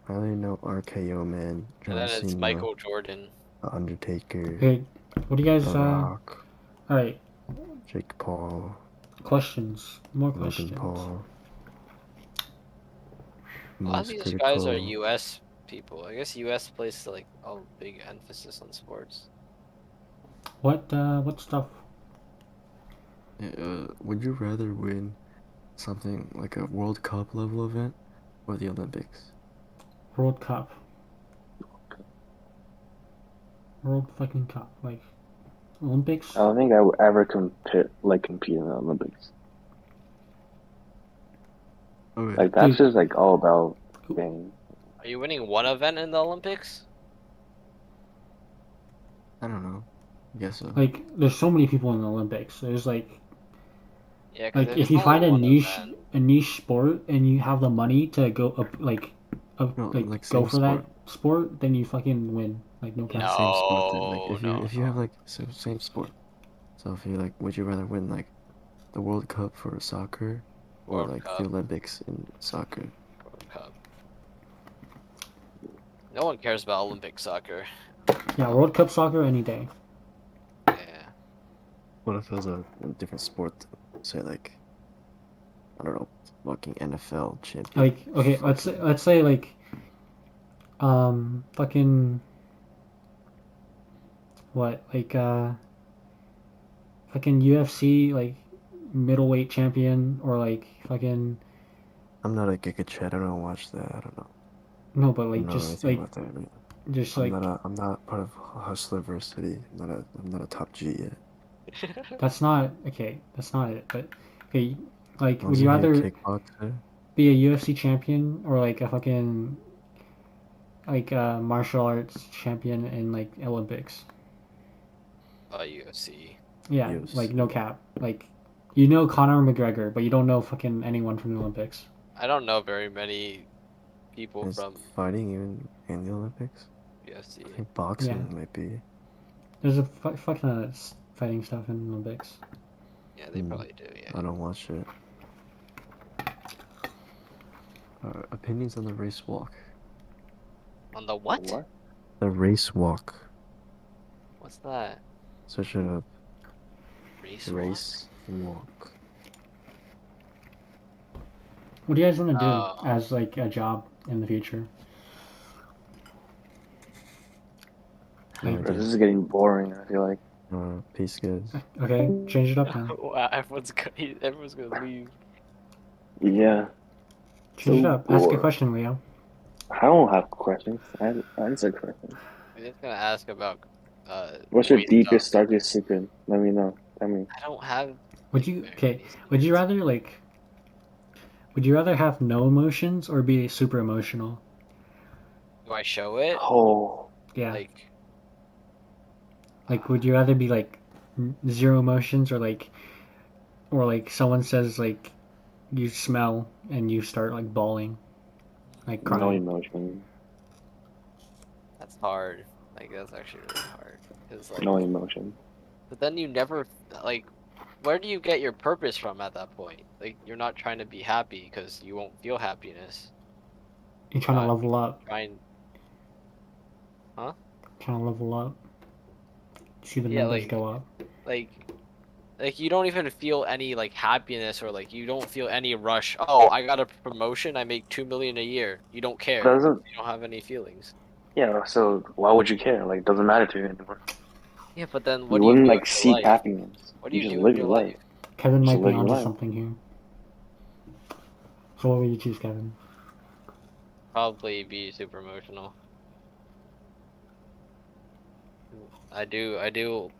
only know RKO man, And John then it's Cena, Michael Jordan. The Undertaker, Okay, what do you guys, The Rock, alright, Jake Paul, questions. More Logan questions. Paul, A lot of Most these guys are Critical. U.S. people. I guess U.S. places like a big emphasis on sports. What stuff? Would you rather win something like a World Cup level event or the Olympics? World Cup. World fucking Cup. Like, Olympics? I don't think I would ever compete in the Olympics. Okay. Like, that's Dude. just like all about game. Are you winning one event in the Olympics? I don't know. I guess so. Like, there's so many people in the Olympics. There's Yeah, because like if if it's you only find one event, a niche sport and you have the money to go up No, like like go same for that sport. sport, then you fucking win. Like no cap. Like same sport then. Like no, no, if you have like same sport. So if you like, would you rather win like the World Cup for soccer or World like the Cup, Olympics in soccer? World Cup. No one cares about Olympic soccer. Yeah, World Cup soccer any day. Yeah. What if it was a different sport? Say like, I don't know, fucking NFL champion. Like okay, let's say like fucking what like fucking UFC like middleweight champion or like fucking I'm not a Giga Chat. I don't watch that. I don't know. no, but I like don't know just anything like about that. Man. just like I'm not part of Hustler Varsity. I'm not a top G yet. that's not okay. That's not it. But okay, like would Wasn't you he a rather kickboxer? be a UFC champion or like a fucking like martial arts champion in like Olympics? UFC. Yeah, UFC. like no cap. Like you know Conor McGregor, but you don't know fucking anyone from the Olympics. I don't know very many people Is from fighting even in the Olympics? I UFC. think boxing might be. There's a fucking fighting stuff in the Olympics. Yeah, they probably do. Yeah. I don't watch it. Opinions on the race walk. On the what? What? The race walk. What's that? Search it up. Race Race walk. What do you guys want to walk? do as like a job in the future? No Bro, this idea. is getting boring. I feel like. Peace, guys. Okay, change it up now. Wow, everyone's gonna leave. Yeah. Change it So up. Ask a bored. question, Leo. I don't have questions. I answer questions. I'm just gonna ask about What's your boy stuff. deepest, darkest secret? Let me know. Tell me. I don't have Would like you very okay? basic Would you ones. rather like? Would you rather have no emotions or be super emotional? Do I show it? Oh. Yeah. Like, Would you rather be like zero emotions or like someone says like you smell and you start like bawling, like No crying? emotion. that's hard. Like that's actually really hard. Cause like, No emotion. but then you never like. Where do you get your purpose from at that point? Like you're not trying to be happy because you won't feel happiness. You're trying to Not level up. trying, huh? Trying to level up. See the Yeah, numbers go up. like like you don't even feel any like happiness or like you don't feel any rush. Oh, I got a promotion. I make 2 million a year. You don't care. Doesn't. You don't have any feelings. Yeah. So why would you care? Like, doesn't matter to you anymore. Yeah, but then what You do you wouldn't do in like your seek life? happiness. What do You you just do in live your your life? life. Kevin Just might be live your onto life. something here. So what would you choose, Kevin? Probably be super emotional. I do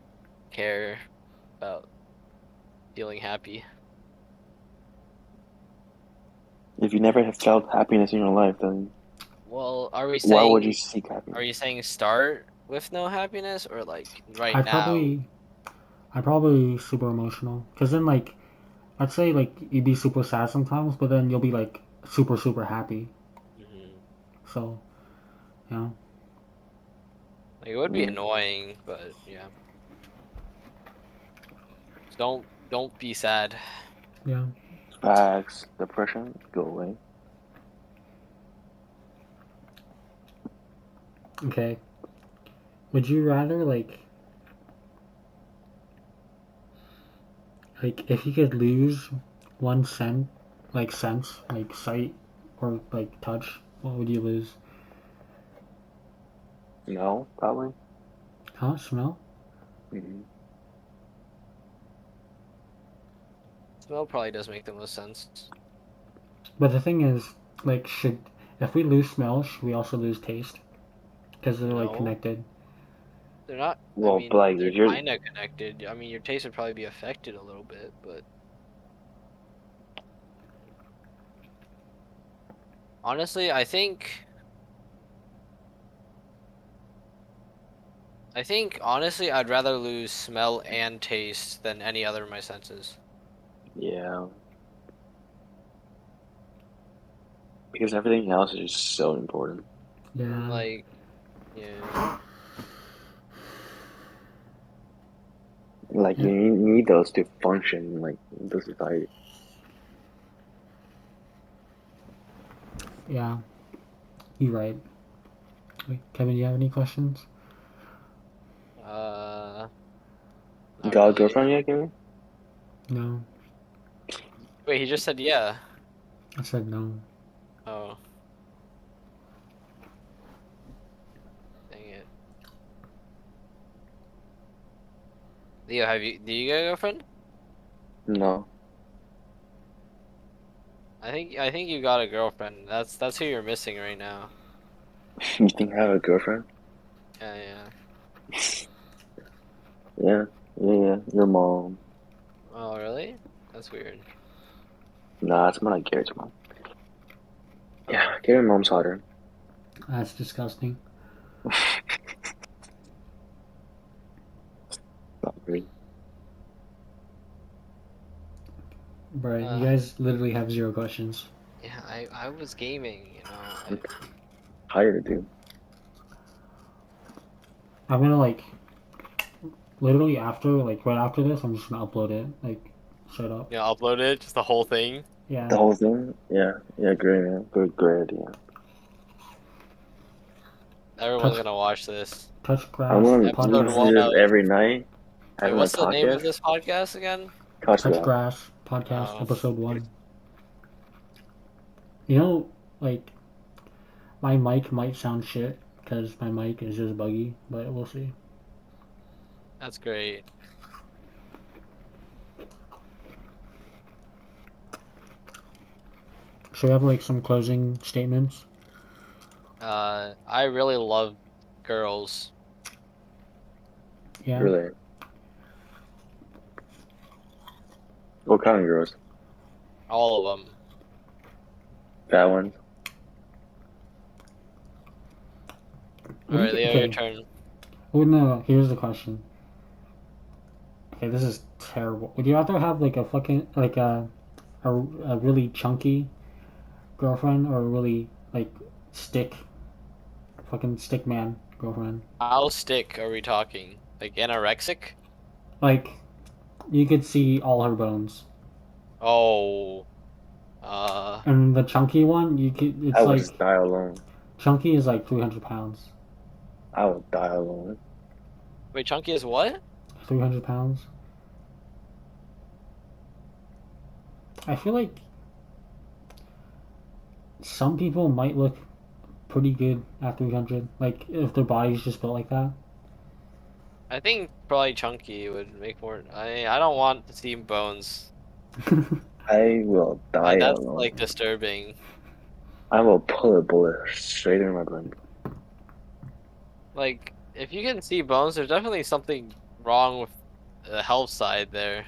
care about feeling happy. If you never have felt happiness in your life, then Well, why would you seek are happiness? you saying start with no happiness or like right I now? probably I probably super emotional. Cause then like I'd say like you'd be super sad sometimes, but then you'll be like super happy. Mhm. So yeah. Like it would be Mm. annoying, but yeah. Don't be sad. Yeah. Facts, depression, go away. Okay. Would you rather like if you could lose one sense, like sight or like touch, what would you lose? No, probably. Huh? Smell? Hmm. Smell probably does make the most sense. But the thing is, like, should if we lose smell, should we also lose taste? Because they're like No, connected. they're not. I Well, but mean, like they're if you're kind of connected. I mean, your taste would probably be affected a little bit, but honestly, I think honestly, I'd rather lose smell and taste than any other of my senses. yeah, because everything else is just so important. And Yeah. like, yeah, Like Yeah. you need those to function in, like the society. Yeah. You're right. Wait, Kevin, do you have any questions? not You got a really. girlfriend yet, Gary? No. Wait, he just said yeah. I said no. Oh, dang it. Leo, do you get a girlfriend? No. I think you got a girlfriend. That's who you're missing right now. You think I have a girlfriend? Yeah, yeah. Yeah, yeah. Your mom. Oh, really? That's weird. Nah, it's more like Garrett's mom. Yeah, Oh. Garrett's mom's hotter. That's disgusting. Not really. Right. You guys literally have zero questions. Yeah, I was gaming, you know. I'm tired, dude. I'm gonna like literally right after this, I'm just gonna upload it. Like, straight up. Yeah, upload it, just the whole thing. Yeah. The whole thing? Yeah, yeah, great, man. Great idea. Everyone's Touch gonna watch this. touch I'm grass gonna Episode listen podcast. one to of. this every night, Wait, having a what's the name of podcast. this podcast again? Touch Touch that. grass podcast Oh. episode 1. You know, like my mic might sound shit because my mic is just buggy, but we'll see. That's great. Should we have like some closing statements? I really love girls. Yeah. Really? What kind of girls? All of them. Fat ones? Alright, Leo, your Okay. turn. Oh no, here's the question. Okay, this is terrible. Would you rather have like a fucking like a really chunky girlfriend or a really like stick fucking stick man girlfriend? How stick are we talking? Like anorexic? Like you could see all her bones. Oh. And the chunky one, you could I it's would like just die alone. chunky is like 300 pounds. I would die alone. Wait, Chunky is what? 300 pounds. I feel like some people might look pretty good at 300, like if their body's just built like that. I think probably Chunky would make more. I don't want to see bones. I will die That's alone. like disturbing. I will pull a bullet straight in my brain. Like if you can see bones, there's definitely something wrong with the health side there.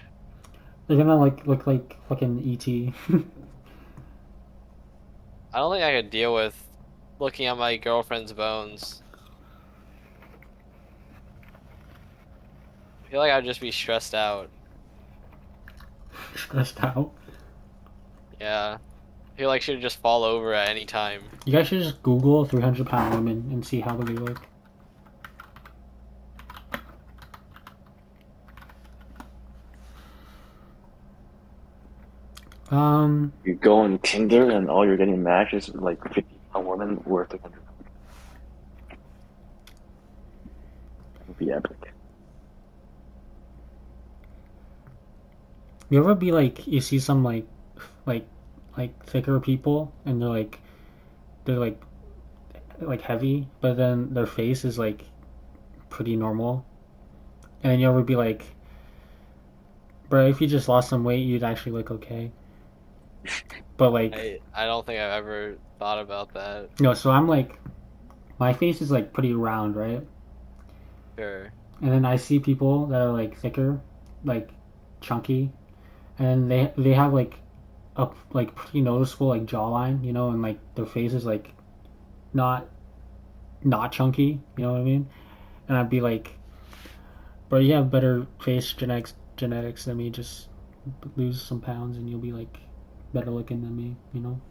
They're gonna like look like fucking ET. I don't think I could deal with looking at my girlfriend's bones. I feel like I'd just be stressed out. Stressed out. Yeah. I feel like she'd just fall over at any time. You guys should just Google 300-pound women and see how they look. You go on Tinder and all you're getting matches with like 50-pound woman worth 100. That would be epic. You ever be like, you see some like, like thicker people and they're like heavy, but then their face is like pretty normal, and then you ever be like, bro, if you just lost some weight, you'd actually look okay. But like, I don't think I've ever thought about that. no, so I'm like, my face is like pretty round, right? Sure. And then I see people that are like thicker, like chunky, and they have like a like pretty noticeable like jawline, you know, and like their face is like not not chunky, you know what I mean? And I'd be like, bro, you have better face genetics than me. Just lose some pounds and you'll be like better looking than me, you know?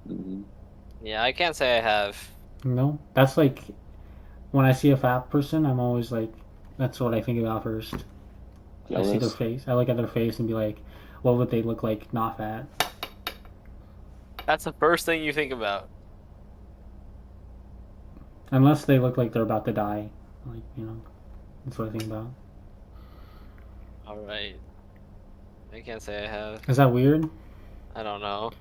Mm-hmm. Yeah, I can't say I have. You know, that's like when I see a fat person, I'm always like, that's what I think about first. I see their Jealous? face. I look at their face and be like, what would they look like not fat? That's the first thing you think about. Unless they look like they're about to die. Like, you know, that's what I think about. Alright. I can't say I have. Is that weird? I don't know.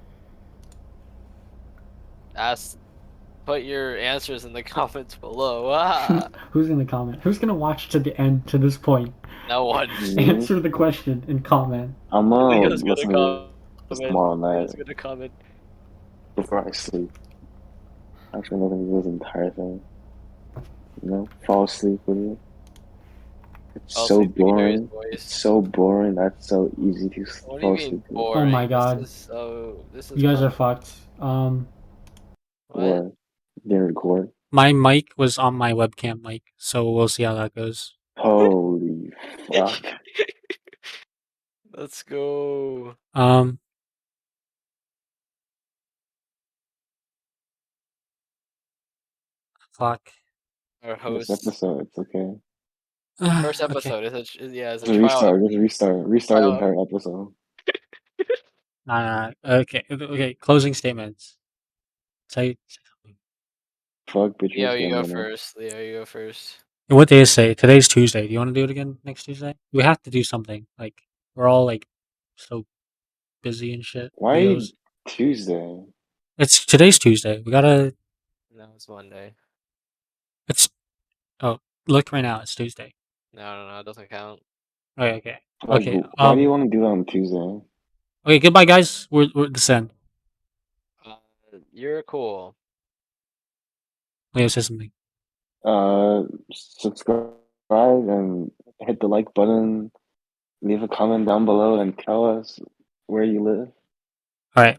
Ask Put your answers in the comments below. Ah, Who's gonna comment? Who's gonna watch to the end to this point? no one. Me? Answer the question and comment. I'm gonna Leo's gonna listen to this comment. tomorrow night Leo's gonna comment. before I sleep. Actually, I'm gonna do this entire thing. You know, fall asleep with it. It's I'll so see the Gary's boring. It's voice. so boring. That's so easy to What do fall you mean asleep with. boring? Oh my god. This is You guys are fun. fucked. What? Didn't record. My mic was on my webcam mic, so we'll see how that goes. Holy fuck. Let's go. Fuck. Our This host. episode, it's okay. First Okay. episode is a Just trial. restart the Trial. entire episode. Nah. Okay. Okay. Closing statements. Say something. Fuck Leo, bitches, you get go money. first. Leo, you go first. What day is today? Today's Tuesday. Do you want to do it again next Tuesday? We have to do something. Like we're all like so busy and shit. Why Leo's Tuesday? It's today's Tuesday. We gotta. No, it's Monday. It's. Oh, look right now. It's Tuesday. No, it doesn't count. Okay. Like, Okay. why do you want to do that on Tuesday? Okay. Goodbye, guys. We're this end. You're cool. Leo says something. Subscribe and hit the like button. Leave a comment down below and tell us where you live. All right.